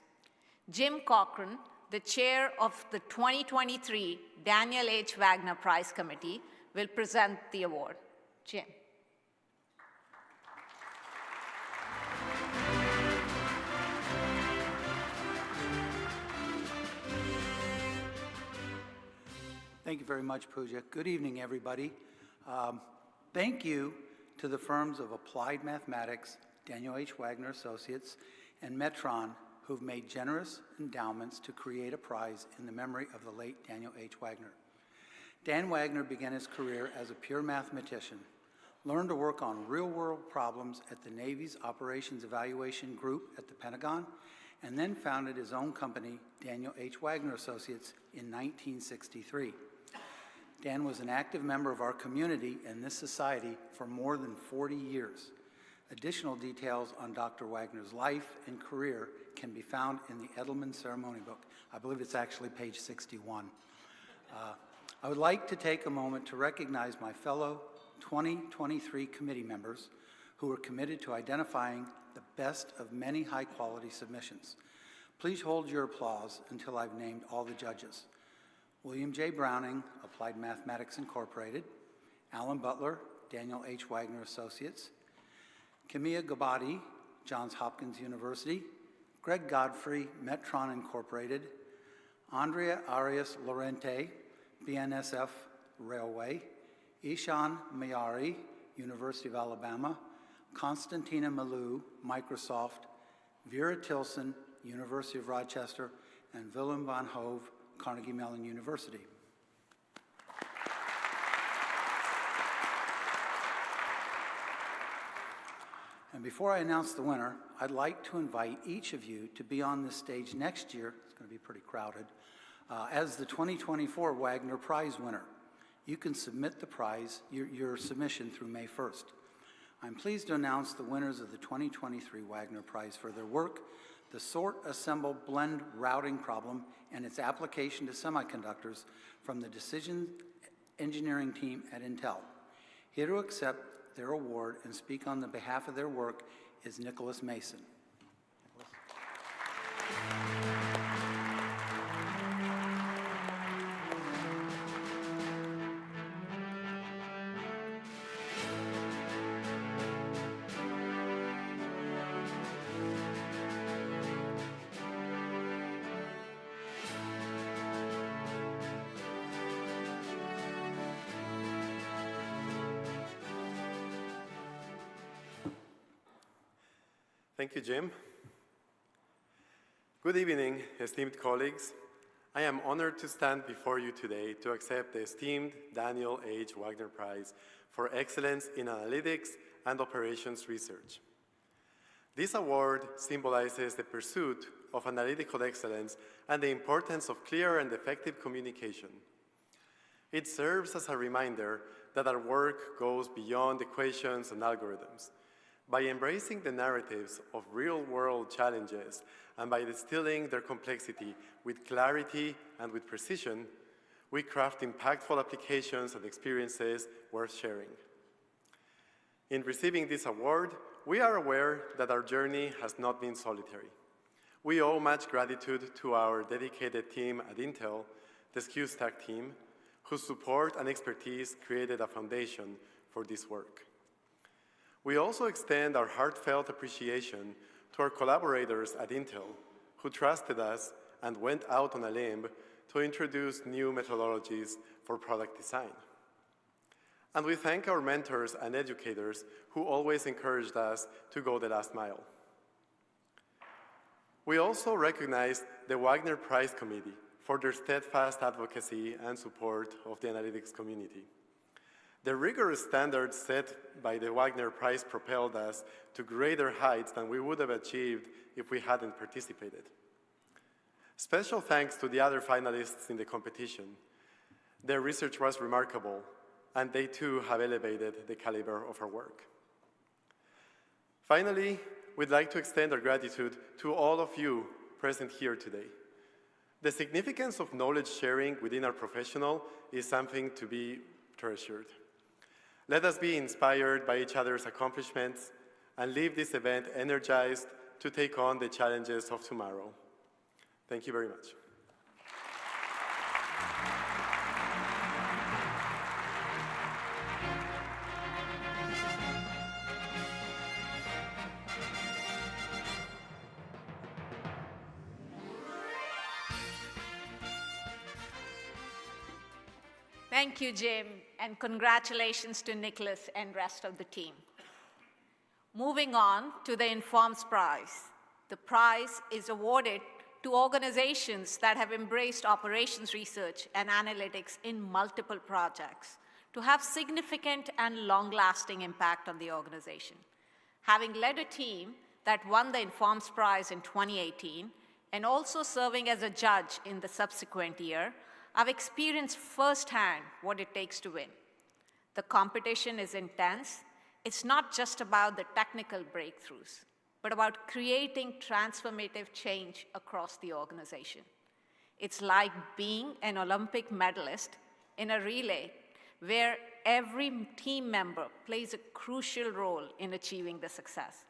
S3: Jim Cochran, the chair of the 2023 Daniel H. Wagner Prize Committee, will present the award. Jim.
S17: Thank you very much, Pooja. Good evening, everybody. Thank you to the firms of Applied Mathematics, Daniel H. Wagner Associates, and Metron, who've made generous endowments to create a prize in the memory of the late Daniel H. Wagner. Dan Wagner began his career as a pure mathematician, learned to work on real-world problems at the Navy's Operations Evaluation Group at the Pentagon, and then founded his own company, Daniel H. Wagner Associates, in 1963. Dan was an active member of our community and this society for more than 40 years. Additional details on Dr. Wagner's life and career can be found in the Edelman Ceremony Book. I believe it's actually page 61. I would like to take a moment to recognize my fellow 2023 committee members who are committed to identifying the best of many high-quality submissions. Please hold your applause until I've named all the judges. William J. Browning, Applied Mathematics Incorporated, Alan Butler, Daniel H. Wagner Associates, Kimia Gabati, Johns Hopkins University, Greg Godfrey, Metron Incorporated, Andrea Arias Lorente, BNSF Railway, Ishan Mayari, University of Alabama, Constantina Malou, Microsoft, Vera Tilson, University of Rochester, and Willem van Hove, Carnegie Mellon University. And before I announce the winner, I'd like to invite each of you to be on this stage next year, it's going to be pretty crowded, as the 2024 Wagner Prize winner. You can submit the prize, your submission through May 1st. I'm pleased to announce the winners of the 2023 Wagner Prize for their work, the sort assemble blend routing problem and its application to semiconductors from the decision engineering team at Intel. Here to accept their award and speak on the behalf of their work is Nicholas Mason.
S18: Thank you, Jim. Good evening, esteemed colleagues. I am honored to stand before you today to accept the esteemed Daniel H. Wagner Prize for Excellence in Analytics and Operations Research. This award symbolizes the pursuit of analytical excellence and the importance of clear and effective communication. It serves as a reminder that our work goes beyond equations and algorithms. By embracing the narratives of real-world challenges and by distilling their complexity with clarity and with precision, we craft impactful applications and experiences worth sharing. In receiving this award, we are aware that our journey has not been solitary. We owe much gratitude to our dedicated team at Intel, the SKUstack team, whose support and expertise created a foundation for this work. We also extend our heartfelt appreciation to our collaborators at Intel, who trusted us and went out on a limb to introduce new methodologies for product design. And we thank our mentors and educators who always encouraged us to go the last mile. We also recognize the Wagner Prize Committee for their steadfast advocacy and support of the analytics community. The rigorous standards set by the Wagner Prize propelled us to greater heights than we would have achieved if we hadn't participated. Special thanks to the other finalists in the competition. Their research was remarkable, and they too have elevated the caliber of our work. Finally, we'd like to extend our gratitude to all of you present here today. The significance of knowledge sharing within our professional is something to be treasured. Let us be inspired by each other's accomplishments and leave this event energized to take on the challenges of tomorrow. Thank you very much.
S3: Thank you, Jim, and congratulations to Nicholas and rest of the team. Moving on to the Informs Prize. The prize is awarded to organizations that have embraced operations research and analytics in multiple projects to have significant and long-lasting impact on the organization. Having led a team that won the Informs Prize in 2018 and also serving as a judge in the subsequent year, I've experienced firsthand what it takes to win. The competition is intense. It's not just about the technical breakthroughs, but about creating transformative change across the organization. It's like being an Olympic medalist in a relay where every team member plays a crucial role in achieving the success.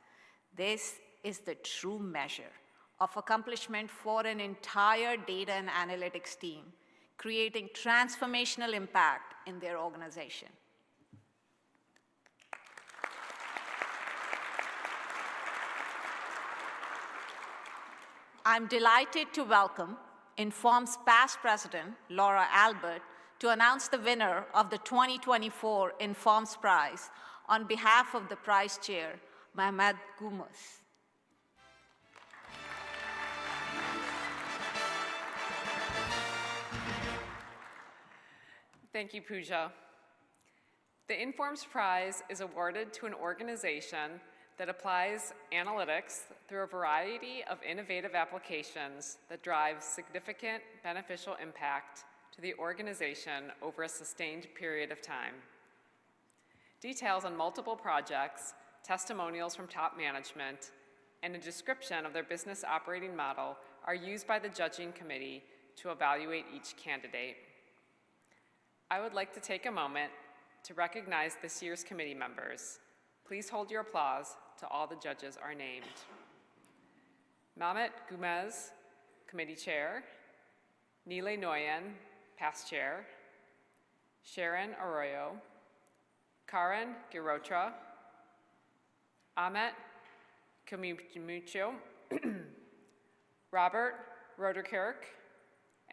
S3: This is the true measure of accomplishment for an entire data and analytics team, creating transformational impact in their organization. I'm delighted to welcome Inform's past president, Laura Albert, to announce the winner of the 2024 Informs Prize on behalf of the prize chair, Mohamed Goumas.
S19: Thank you, Pooja. The Informs Prize is awarded to an organization that applies analytics through a variety of innovative applications that drive significant beneficial impact to the organization over a sustained period of time. Details on multiple projects, testimonials from top management, and a description of their business operating model are used by the judging committee to evaluate each candidate. I would like to take a moment to recognize this year's committee members. Please hold your applause till all the judges are named. Mohamed Goumas, Committee Chair. Nile Nguyen, Past Chair. Sharon Arroyo. Karen Girotra. Ahmet Kamucho. Robert Roderkirk.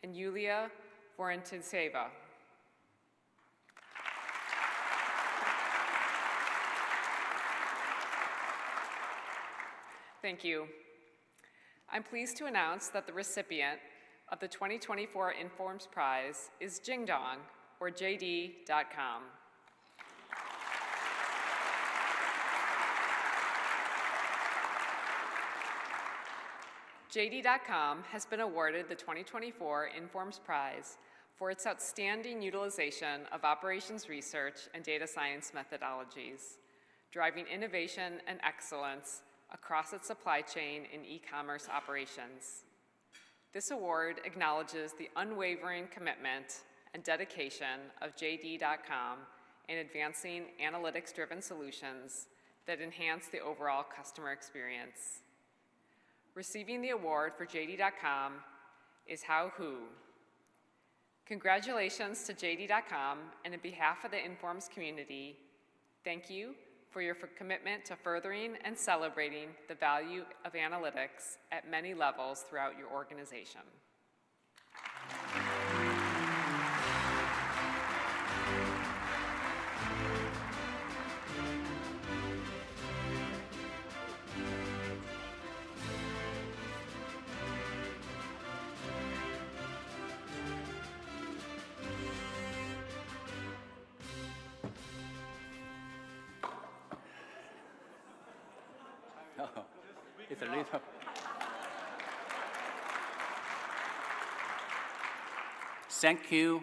S19: And Yulia Vorontseva. Thank you. I'm pleased to announce that the recipient of the 2024 Informs Prize is Jingdong, or JD.com. JD.com has been awarded the 2024 Informs Prize for its outstanding utilization of operations research and data science methodologies, driving innovation and excellence across its supply chain in e-commerce operations. This award acknowledges the unwavering commitment and dedication of JD.com in advancing analytics-driven solutions that enhance the overall customer experience. Receiving the award for JD.com is Hao Hu. Congratulations to JD.com, and on behalf of the Informs community, thank you for your commitment to furthering and celebrating the value of analytics at many levels throughout your organization.
S15: Oh, it's a little. Thank you.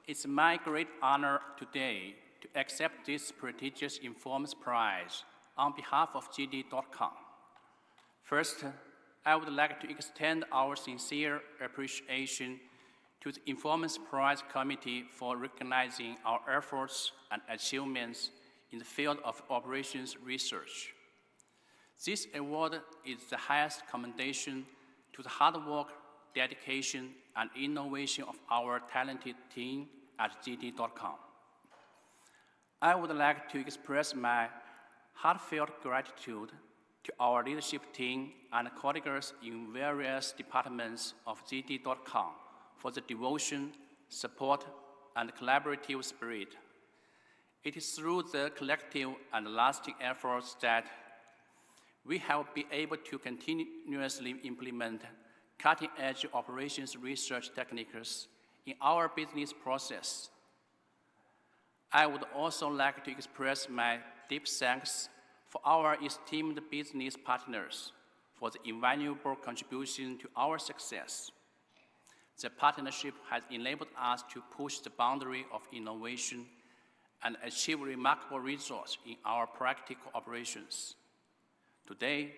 S15: It's my great honor today to accept this prestigious Informs Prize on behalf of JD.com. First, I would like to extend our sincere appreciation to the Informs Prize Committee for recognizing our efforts and achievements in the field of operations research. This award is the highest commendation to the hard work, dedication, and innovation of our talented team at JD.com. I would like to express my heartfelt gratitude to our leadership team and colleagues in various departments of JD.com for the devotion, support, and collaborative spirit. It is through the collective and lasting efforts that we have been able to continuously implement cutting-edge operations research techniques in our business process. I would also like to express my deep thanks for our esteemed business partners for the invaluable contribution to our success. The partnership has enabled us to push the boundary of innovation and achieve remarkable results in our practical operations. Today,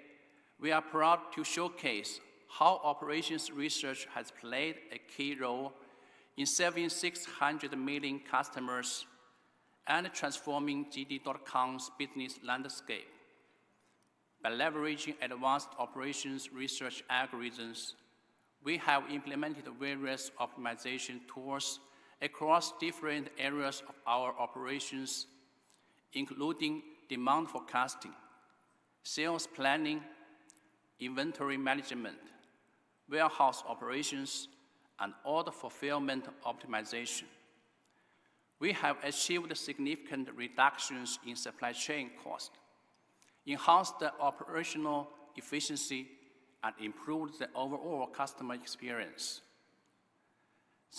S15: we are proud to showcase how operations research has played a key role in serving 600 million customers and transforming JD.com's business landscape. By leveraging advanced operations research algorithms, we have implemented various optimization tools across different areas of our operations, including demand forecasting, sales planning, inventory management, warehouse operations, and order fulfillment optimization. We have achieved significant reductions in supply chain cost, enhanced the operational efficiency, and improved the overall customer experience.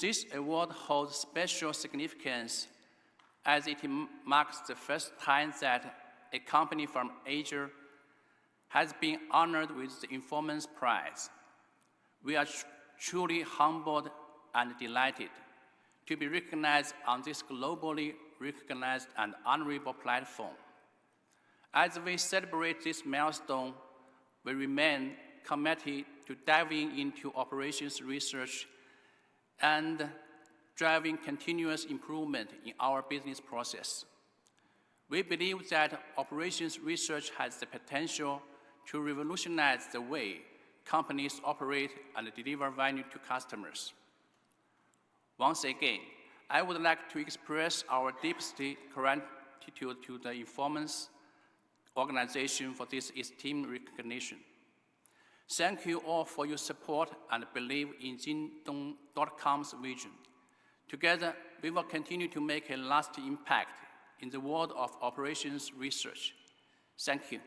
S15: This award holds special significance as it marks the first time that a company from Asia has been honored with the Informs Prize. We are truly humbled and delighted to be recognized on this globally recognized and honorable platform. As we celebrate this milestone, we remain committed to diving into operations research and driving continuous improvement in our business process. We believe that operations research has the potential to revolutionize the way companies operate and deliver value to customers. Once again, I would like to express our deepest gratitude to the Informs organization for this esteemed recognition. Thank you all for your support and belief in Jingdong.com's vision. Together, we will continue to make a lasting impact in the world of operations research. Thank you.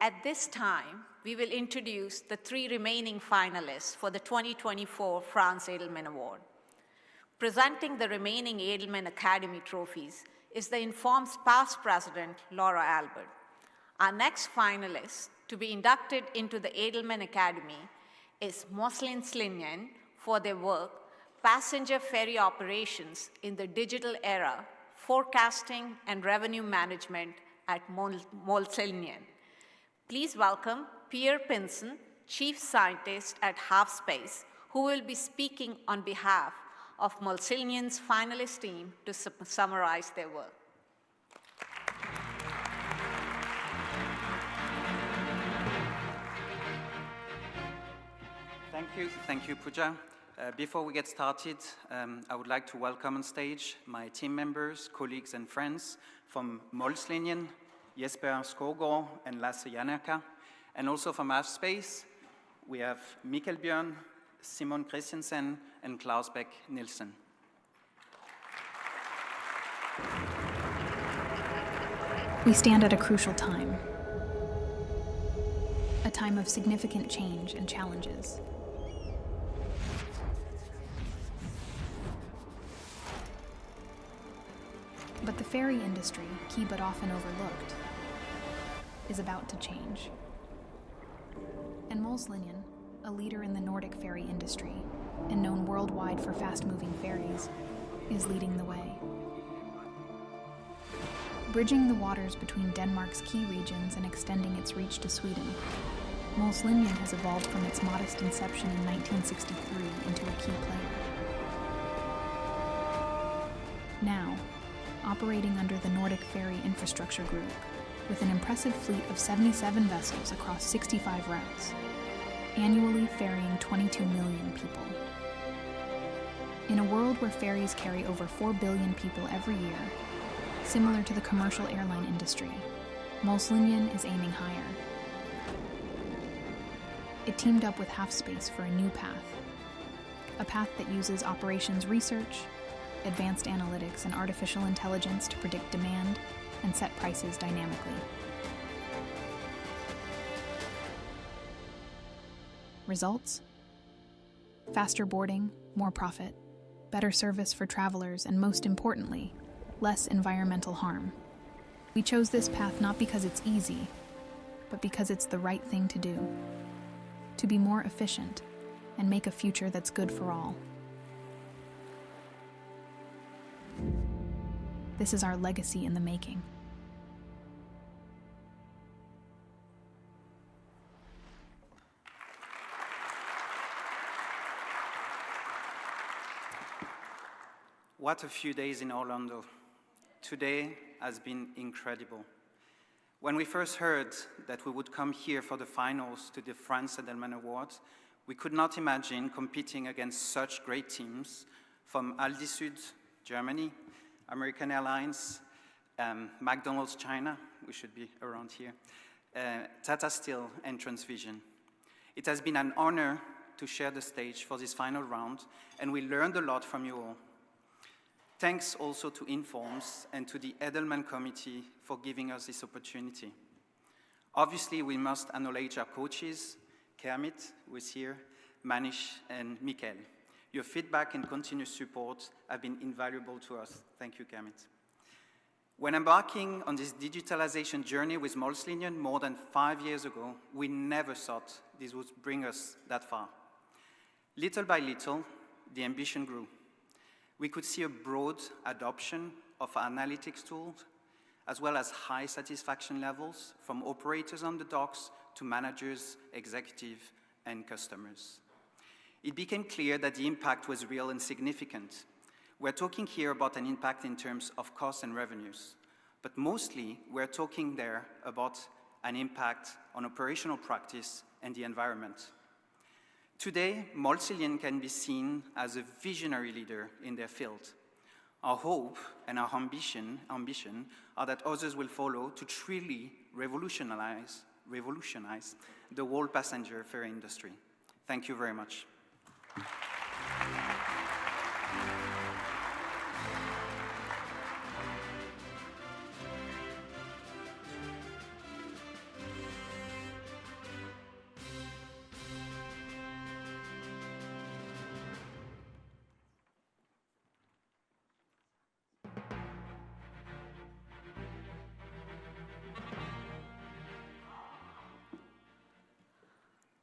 S3: At this time, we will introduce the 3 remaining finalists for the 2024 Franz Edelman Award. Presenting the remaining Edelman Academy trophies is the Inform's past president, Laura Albert. Our next finalist to be inducted into the Edelman Academy is Moslin Slinyan for their work, Passenger Ferry Operations in the Digital Era, Forecasting and Revenue Management at Molslinian. Please welcome Pierre Pinson, Chief Scientist at Halfspace, who will be speaking on behalf of Molslinian's finalist team to summarize their work.
S20: Thank you, Pooja. Before we get started, I would like to welcome on stage my team members, colleagues, and friends from Molslinian, Jesper Skovgaard and Lasse Janaka, and also from Halfspace, we have Mikkel Bjørn, Simon Christiansen, and Klaus Beck Nielsen.
S21: We stand at a crucial time, a time of significant change and challenges. But the ferry industry, key but often overlooked, is about to change. And Molslinian, a leader in the Nordic ferry industry and known worldwide for fast-moving ferries, is leading the way. Bridging the waters between Denmark's key regions and extending its reach to Sweden, Molslinian has evolved from its modest inception in 1963 into a key player. Now, operating under the Nordic Ferry Infrastructure Group, with an impressive fleet of 77 vessels across 65 routes, annually ferrying 22 million people. In a world where ferries carry over 4 billion people every year, similar to the commercial airline industry, Molslinian is aiming higher. It teamed up with Halfspace for a new path, a path that uses operations research, advanced analytics, and artificial intelligence to predict demand and set prices dynamically. Results? Faster boarding, more profit, better service for travelers, and most importantly, less environmental harm. We chose this path not because it's easy, but because it's the right thing to do. To be more efficient and make a future that's good for all. This is our legacy in the making.
S20: What a few days in Orlando. Today has been incredible. When we first heard that we would come here for the finals to the Franz Edelman Awards, we could not imagine competing against such great teams from Aldi Süd, Germany, American Airlines, McDonald's China, we should be around here, Tata Steel, and Transvision. It has been an honor to share the stage for this final round, and we learned a lot from you all. Thanks also to Informs and to the Edelman Committee for giving us this opportunity. Obviously, we must acknowledge our coaches, Kermit, who is here, Manish, and Mikkel. Your feedback and continuous support have been invaluable to us. Thank you, Kermit. When embarking on this digitalization journey with Molslinian more than 5 years ago, we never thought this would bring us that far. Little by little, the ambition grew. We could see a broad adoption of analytics tools, as well as high satisfaction levels from operators on the docks to managers, executives, and customers. It became clear that the impact was real and significant. We're talking here about an impact in terms of costs and revenues, but mostly we're talking there about an impact on operational practice and the environment. Today, Molslinian can be seen as a visionary leader in their field. Our hope and our ambition are that others will follow to truly revolutionize the whole passenger ferry industry. Thank you very much.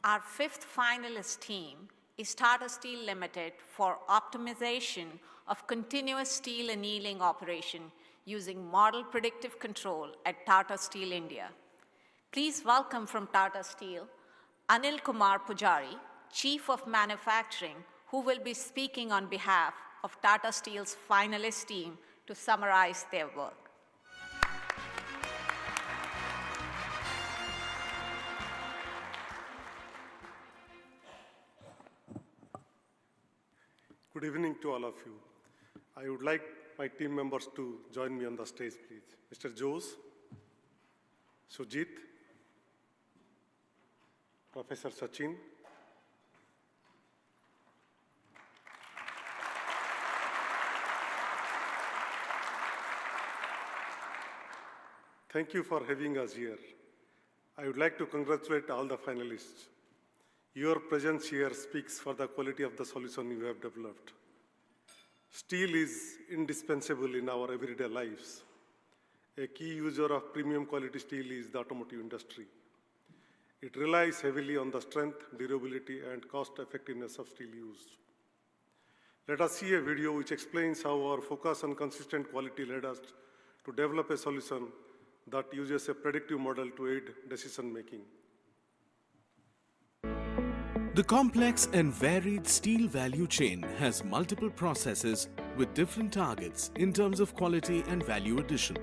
S3: Our fifth finalist team is Tata Steel Limited for optimization of continuous steel annealing operation using model predictive control at Tata Steel India. Please welcome from Tata Steel, Anil Kumar Pujari, Chief of Manufacturing, who will be speaking on behalf of Tata Steel's finalist team to summarize their work.
S1: Good evening to all of you. I would like my team members to join me on the stage, please. Mr. Jose, Sujit, Professor Sachin, thank you for having us here. I would like to congratulate all the finalists. Your presence here speaks for the quality of the solution you have developed. Steel is indispensable in our everyday lives. A key user of premium quality steel is the automotive industry. It relies heavily on the strength, durability, and cost-effectiveness of steel used. Let us see a video which explains how our focus on consistent quality led us to develop a solution that uses a predictive model to aid decision-making.
S22: The complex and varied steel value chain has multiple processes with different targets in terms of quality and value addition.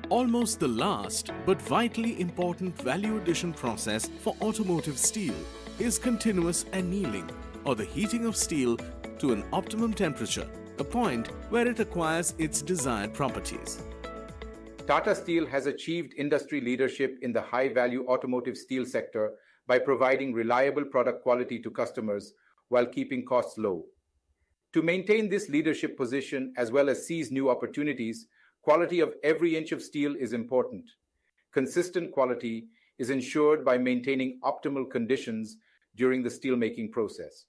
S22: Almost the last but vitally important value addition process for automotive steel is continuous annealing, or the heating of steel to an optimum temperature, a point where it acquires its desired properties.
S23: Tata Steel has achieved industry leadership in the high-value automotive steel sector by providing reliable product quality to customers while keeping costs low. To maintain this leadership position as well as seize new opportunities, quality of every inch of steel is important. Consistent quality is ensured by maintaining optimal conditions during the steelmaking process.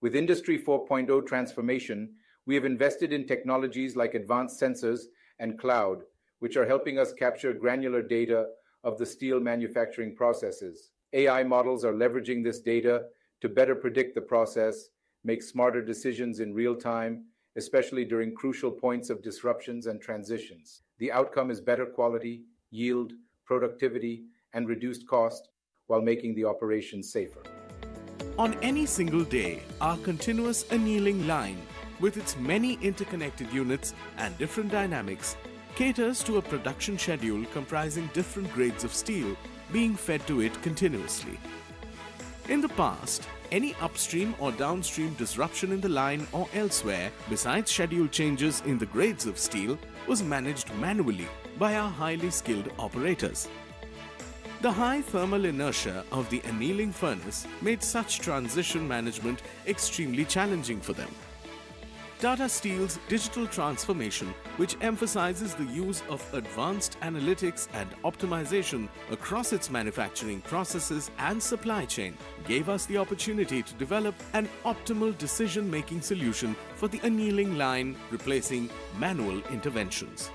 S23: With Industry 4.0 transformation, we have invested in technologies like advanced sensors and cloud, which are helping us capture granular data of the steel manufacturing processes. AI models are leveraging this data to better predict the process, make smarter decisions in real time, especially during crucial points of disruptions and transitions. The outcome is better quality, yield, productivity, and reduced cost while making the operation safer.
S22: On any single day, our continuous annealing line, with its many interconnected units and different dynamics, caters to a production schedule comprising different grades of steel being fed to it continuously. In the past, any upstream or downstream disruption in the line or elsewhere, besides schedule changes in the grades of steel, was managed manually by our highly skilled operators. The high thermal inertia of the annealing furnace made such transition management extremely challenging for them. Tata Steel's digital transformation, which emphasizes the use of advanced analytics and optimization across its manufacturing processes and supply chain, gave us the opportunity to develop an optimal decision-making solution for the annealing line, replacing manual interventions.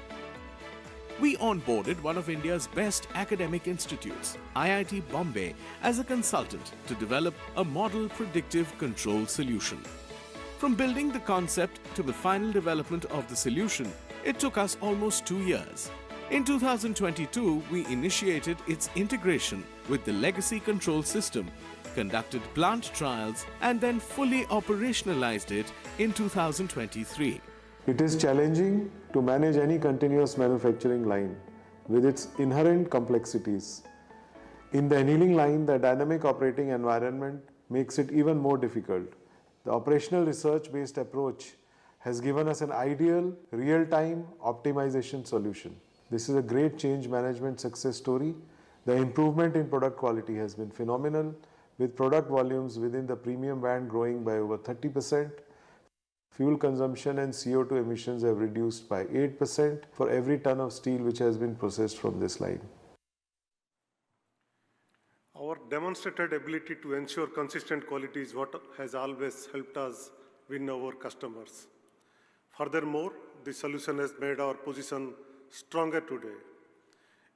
S22: We onboarded one of India's best academic institutes, IIT Bombay, as a consultant to develop a model predictive control solution. From building the concept to the final development of the solution, it took us almost 2 years. In 2022, we initiated its integration with the legacy control system, conducted plant trials, and then fully operationalized it in 2023.
S24: It is challenging to manage any continuous manufacturing line with its inherent complexities. In the annealing line, the dynamic operating environment makes it even more difficult. The operational research-based approach has given us an ideal real-time optimization solution. This is a great change management success story. The improvement in product quality has been phenomenal, with product volumes within the premium band growing by over 30%. Fuel consumption and CO2 emissions have reduced by 8% for every ton of steel which has been processed from this line.
S1: Our demonstrated ability to ensure consistent quality is what has always helped us win over customers. Furthermore, this solution has made our position stronger today.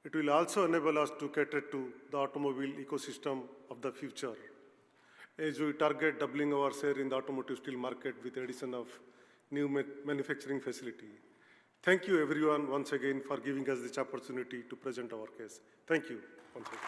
S1: It will also enable us to cater to the automobile ecosystem of the future, as we target doubling our share in the automotive steel market with the addition of new manufacturing facility. Thank you, everyone, once again, for giving us this opportunity to present our case. Thank you once again.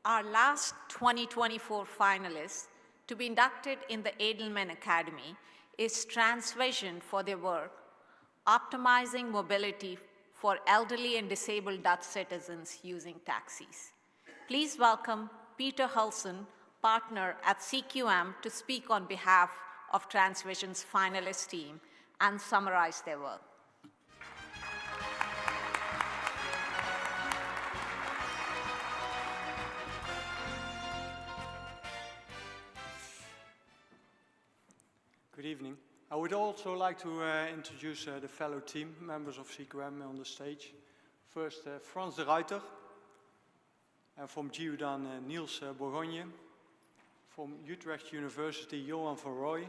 S3: Our last 2024 finalist to be inducted in the Edelman Academy is Transvision for their work, optimizing mobility for elderly and disabled Dutch citizens using taxis. Please welcome Peter Hulsen, partner at CQM, to speak on behalf of Transvision's finalist team and summarize their work.
S2: Good evening. I would also like to introduce the fellow team members of CQM on the stage. First, Frans de Ruiter, and from Giodan, Niels Bourgogne, from Utrecht University, Johan van Rooij,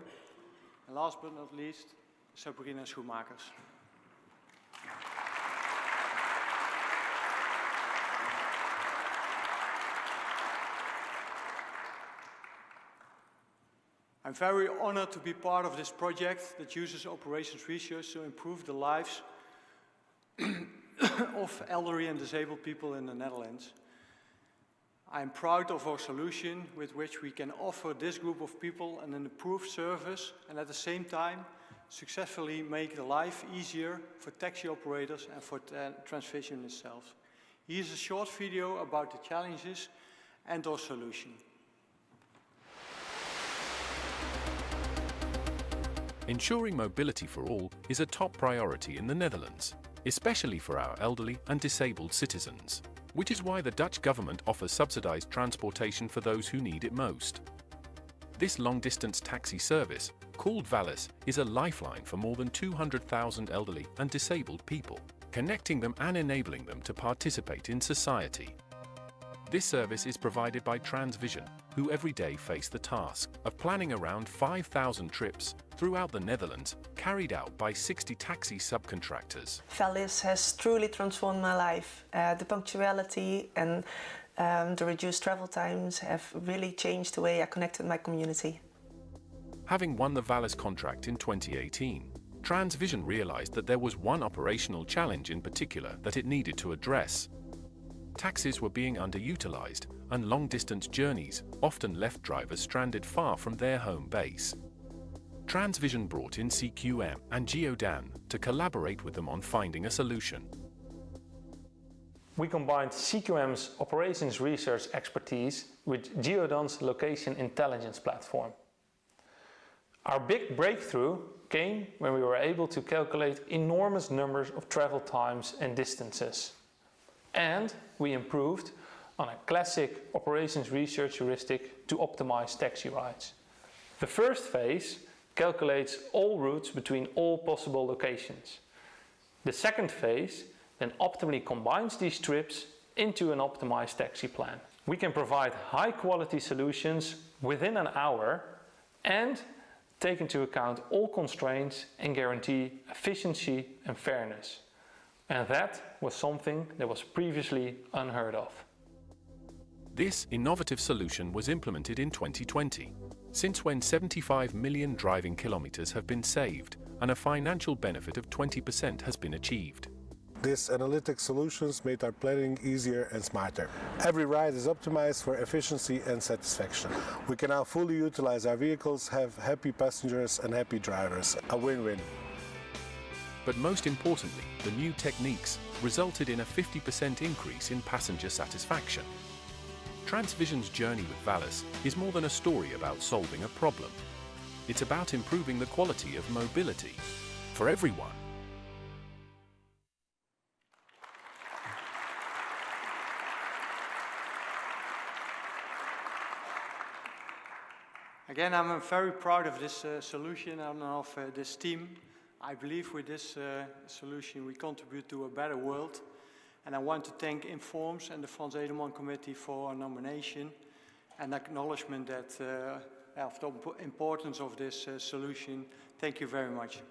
S2: and last but not least, Sabrina Schoenmakers. I'm very honored to be part of this project that uses operations research to improve the lives of elderly and disabled people in the Netherlands. I'm proud of our solution with which we can offer this group of people an improved service and at the same time successfully make the life easier for taxi operators and for Transvision itself. Here's a short video about the challenges and our solution.
S4: Ensuring mobility for all is a top priority in the Netherlands, especially for our elderly and disabled citizens, which is why the Dutch government offers subsidized transportation for those who need it most. This long-distance taxi service, called Vallis, is a lifeline for more than 200,000 elderly and disabled people, connecting them and enabling them to participate in society. This service is provided by Transvision, who every day face the task of planning around 5,000 trips throughout the Netherlands, carried out by 60 taxi subcontractors.
S5: Vallis has truly transformed my life. The punctuality and the reduced travel times have really changed the way I connect with my community.
S4: Having won the Vallis contract in 2018, Transvision realized that there was one operational challenge in particular that it needed to address. Taxis were being underutilized, and long-distance journeys often left drivers stranded far from their home base. Transvision brought in CQM and Giodan to collaborate with them on finding a solution.
S6: We combined CQM's operations research expertise with Giodan's location intelligence platform. Our big breakthrough came when we were able to calculate enormous numbers of travel times and distances. And we improved on a classic operations research heuristic to optimize taxi rides. The first phase calculates all routes between all possible locations. The second phase then optimally combines these trips into an optimized taxi plan. We can provide high-quality solutions within an hour and take into account all constraints and guarantee efficiency and fairness. And that was something that was previously unheard of.
S4: This innovative solution was implemented in 2020, since when 75 million driving kilometers have been saved and a financial benefit of 20% has been achieved.
S25: These analytic solutions made our planning easier and smarter. Every ride is optimized for efficiency and satisfaction. We can now fully utilize our vehicles, have happy passengers and happy drivers. A win-win.
S4: But most importantly, the new techniques resulted in a 50% increase in passenger satisfaction. Transvision's journey with Vallis is more than a story about solving a problem. It's about improving the quality of mobility for everyone.
S2: Again, I'm very proud of this solution and of this team. I believe with this solution we contribute to a better world. And I want to thank Informs and the Franz Edelman Committee for our nomination and acknowledgement that, of the importance of this solution. Thank you very much.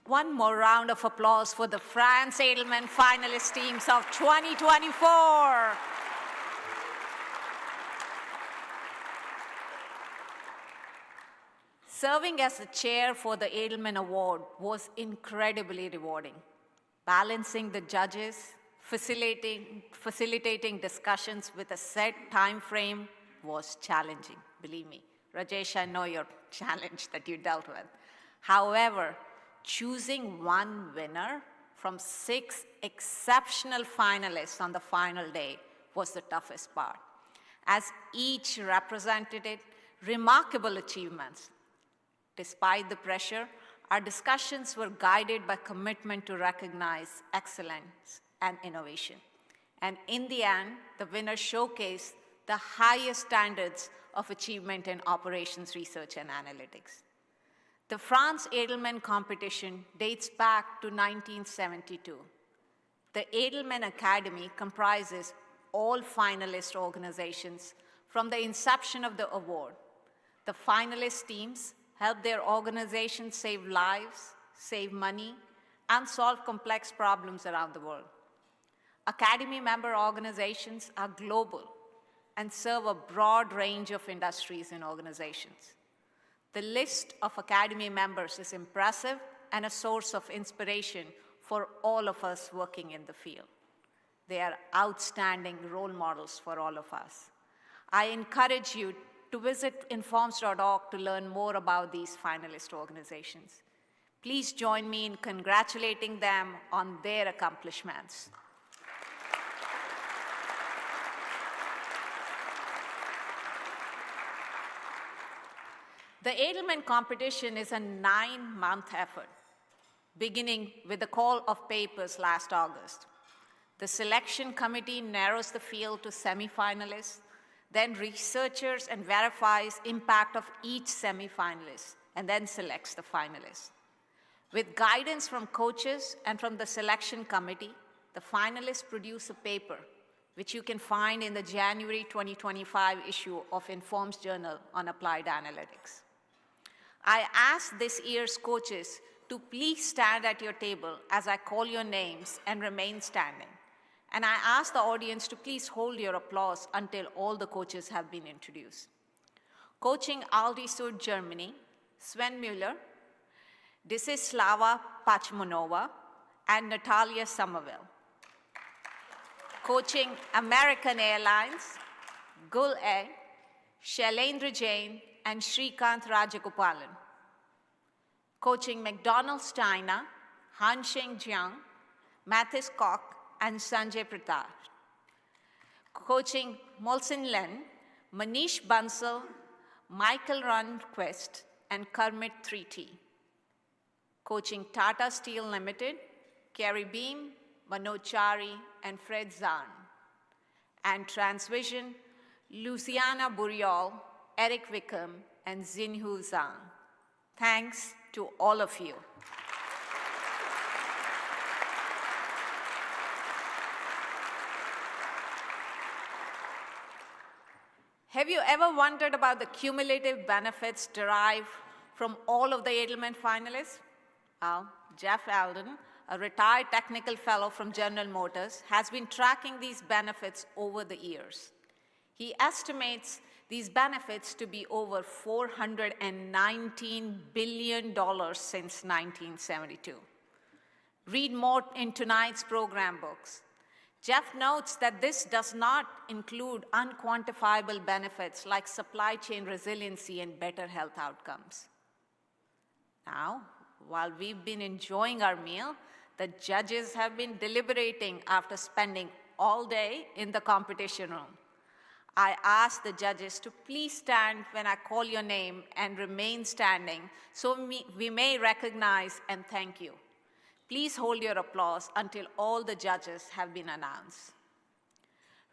S3: One more round of applause for the Franz Edelman finalist teams of 2024. Serving as the chair for the Edelman Award was incredibly rewarding. Balancing the judges, facilitating discussions with a set time frame was challenging, believe me. Rajesh, I know your challenge that you dealt with. However, choosing one winner from 6 exceptional finalists on the final day was the toughest part, as each represented remarkable achievements. Despite the pressure, our discussions were guided by commitment to recognize excellence and innovation. And in the end, the winners showcased the highest standards of achievement in operations, research, and analytics. The Franz Edelman competition dates back to 1972. The Edelman Academy comprises all finalist organizations from the inception of the award. The finalist teams help their organizations save lives, save money, and solve complex problems around the world. Academy member organizations are global and serve a broad range of industries and organizations. The list of Academy members is impressive and a source of inspiration for all of us working in the field. They are outstanding role models for all of us. I encourage you to visit informs.org to learn more about these finalist organizations. Please join me in congratulating them on their accomplishments. The Edelman competition is a 9-month effort, beginning with the call of papers last August. The selection committee narrows the field to semifinalists, then researchers and verifies impact of each semifinalist, and then selects the finalists. With guidance from coaches and from the selection committee, the finalists produce a paper, which you can find in the January 2025 issue of Informs Journal on Applied Analytics. I ask this year's coaches to please stand at your table as I call your names and remain standing. And I ask the audience to please hold your applause until all the coaches have been introduced. Coaching Aldisur, Germany, Sven Müller, Desislava Pachmonova, and Natalia Somerville. Coaching American Airlines, Gul A, Shailendra Jain, and Shrikant Rajagopalan. Coaching McDonald's China, Han Sheng Jiang, Mathis Kok, and Sanjay Pratap. Coaching Molson Len, Manish Bansal, Michael Rundquist, and Kermit 3T. Coaching Tata Steel Limited, Kerry Beam, Manoj Chari, and Fred Zahn. And Transvision, Luciana Burial, Eric Wickham, and Xinhu Zhang. Thanks to all of you. Have you ever wondered about the cumulative benefits derived from all of the Edelman finalists? Well, Jeff Alden, a retired technical fellow from General Motors, has been tracking these benefits over the years. He estimates these benefits to be over $419 billion since 1972. Read more in tonight's program books. Jeff notes that this does not include unquantifiable benefits like supply chain resiliency and better health outcomes. Now, while we've been enjoying our meal, the judges have been deliberating after spending all day in the competition room. I ask the judges to please stand when I call your name and remain standing so we may recognize and thank you. Please hold your applause until all the judges have been announced.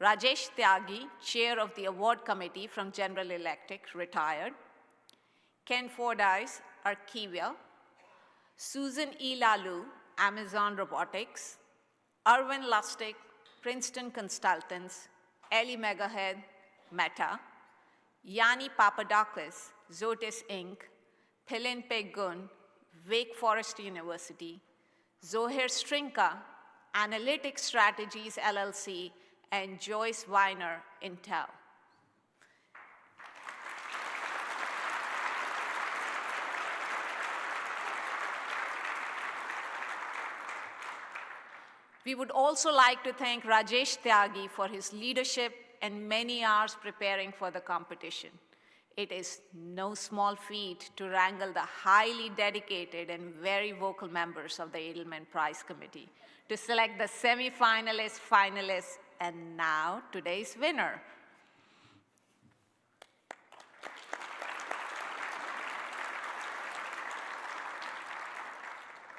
S3: Rajesh Tyagi, Chair of the Award Committee from General Electric, retired. Ken Fordyce, Archivia. Susan E. Lalu, Amazon Robotics. Arvin Lustig, Princeton Consultants. Ellie Megahead, Meta. Yanni Papadakis, Zotis Inc. Philin Pegun, Wake Forest University. Zohair Strinka, Analytic Strategies LLC, and Joyce Weiner, Intel. We would also like to thank Rajesh Tyagi for his leadership and many hours preparing for the competition. It is no small feat to wrangle the highly dedicated and very vocal members of the Edelman Prize Committee to select the semi-finalists, finalists, and now today's winner.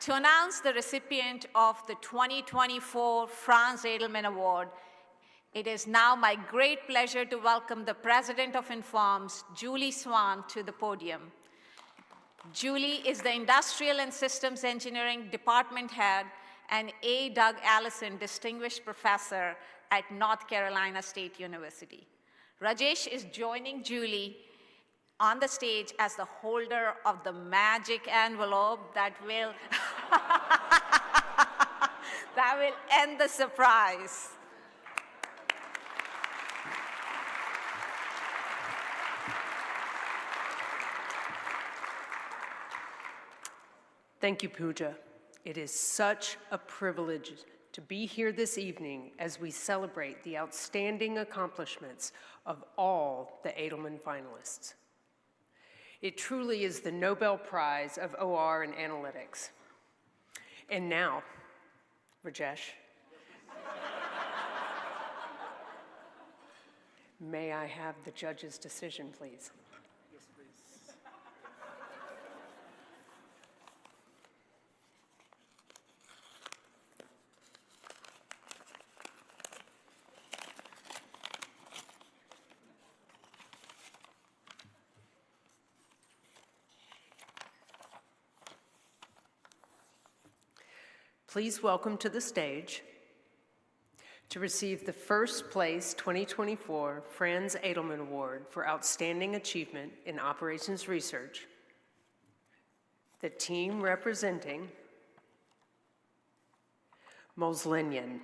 S3: To announce the recipient of the 2024 Franz Edelman Award, it is now my great pleasure to welcome the President of Informs, Julie Swan, to the podium. Julie is the Industrial and Systems Engineering Department Head and A. Doug Allison Distinguished Professor at North Carolina State University. Rajesh is joining Julie on the stage as the holder of the magic envelope that will, that will end the surprise.
S7: Thank you, Pooja. It is such a privilege to be here this evening as we celebrate the outstanding accomplishments of all the Edelman finalists. It truly is the Nobel Prize of OR and Analytics. And now, Rajesh, may I have the judge's decision, please?
S10: Yes, please.
S7: Please welcome to the stage to receive the first place 2024 Franz Edelman Award for Outstanding Achievement in Operations Research, the team representing Moslinian.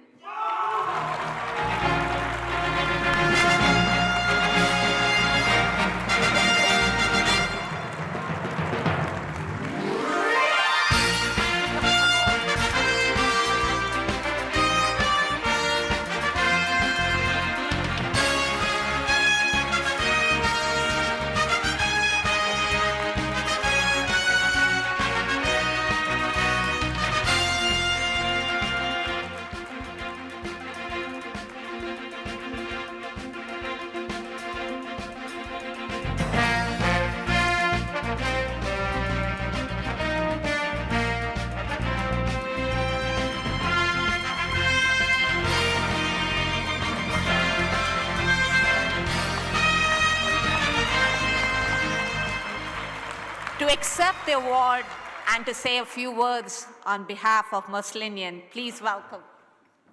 S3: To accept the award and to say a few words on behalf of Moslinian, please welcome.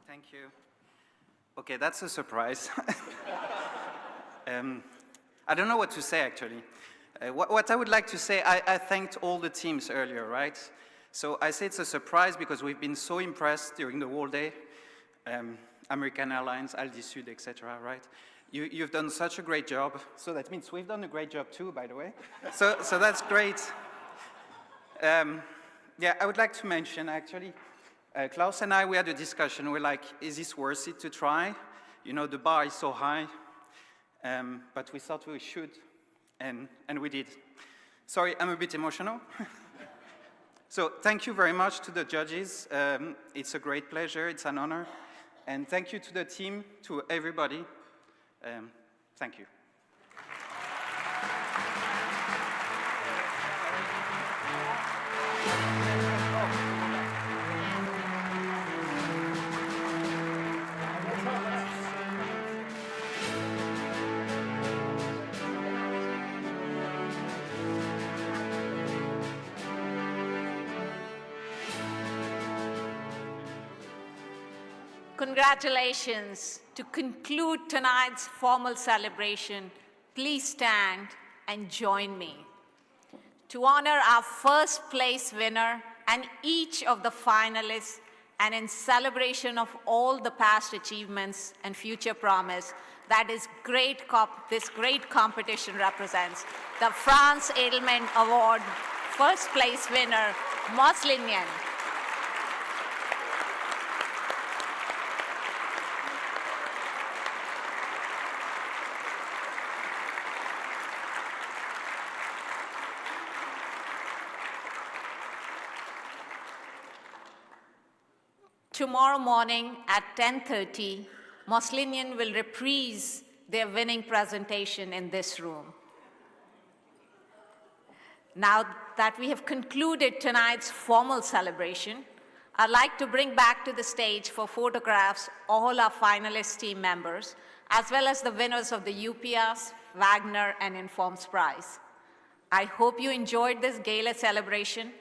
S20: Thank you. Okay, that's a surprise. I don't know what to say, actually. What I would like to say, I thanked all the teams earlier, right? So I say it's a surprise because we've been so impressed during the whole day. American Airlines, Aldi Sud, etc., right? You've done such a great job. So that means we've done a great job too, by the way. So that's great. Yeah, I would like to mention, actually, Klaus and I, we had a discussion. We're like, is this worth it to try? You know, the bar is so high. But we thought we should, and we did. Sorry, I'm a bit emotional. So thank you very much to the judges. It's a great pleasure. It's an honor. And thank you to the team, to everybody. Thank you.
S3: Congratulations. To conclude tonight's formal celebration, please stand and join me. To honor our first place winner and each of the finalists, and in celebration of all the past achievements and future promise that this great competition represents, the Franz Edelman Award first place winner, Moslinian. Tomorrow morning at 10:30, Moslinian will reprise their winning presentation in this room. Now that we have concluded tonight's formal celebration, I'd like to bring back to the stage for photographs all our finalist team members, as well as the winners of the UPS, Wagner, and Informs Prize. I hope you enjoyed this gala celebration.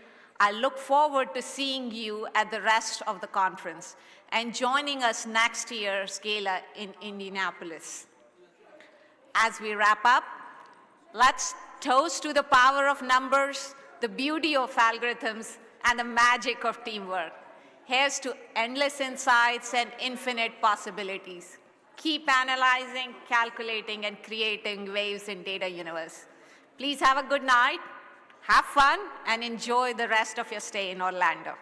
S3: I look forward to seeing you at the rest of the conference and joining us next year's gala in Indianapolis. As we wrap up, let's toast to the power of numbers, the beauty of algorithms, and the magic of teamwork. Here's to endless insights and infinite possibilities. Keep analyzing, calculating, and creating waves in data universe. Please have a good night. Have fun and enjoy the rest of your stay in Orlando.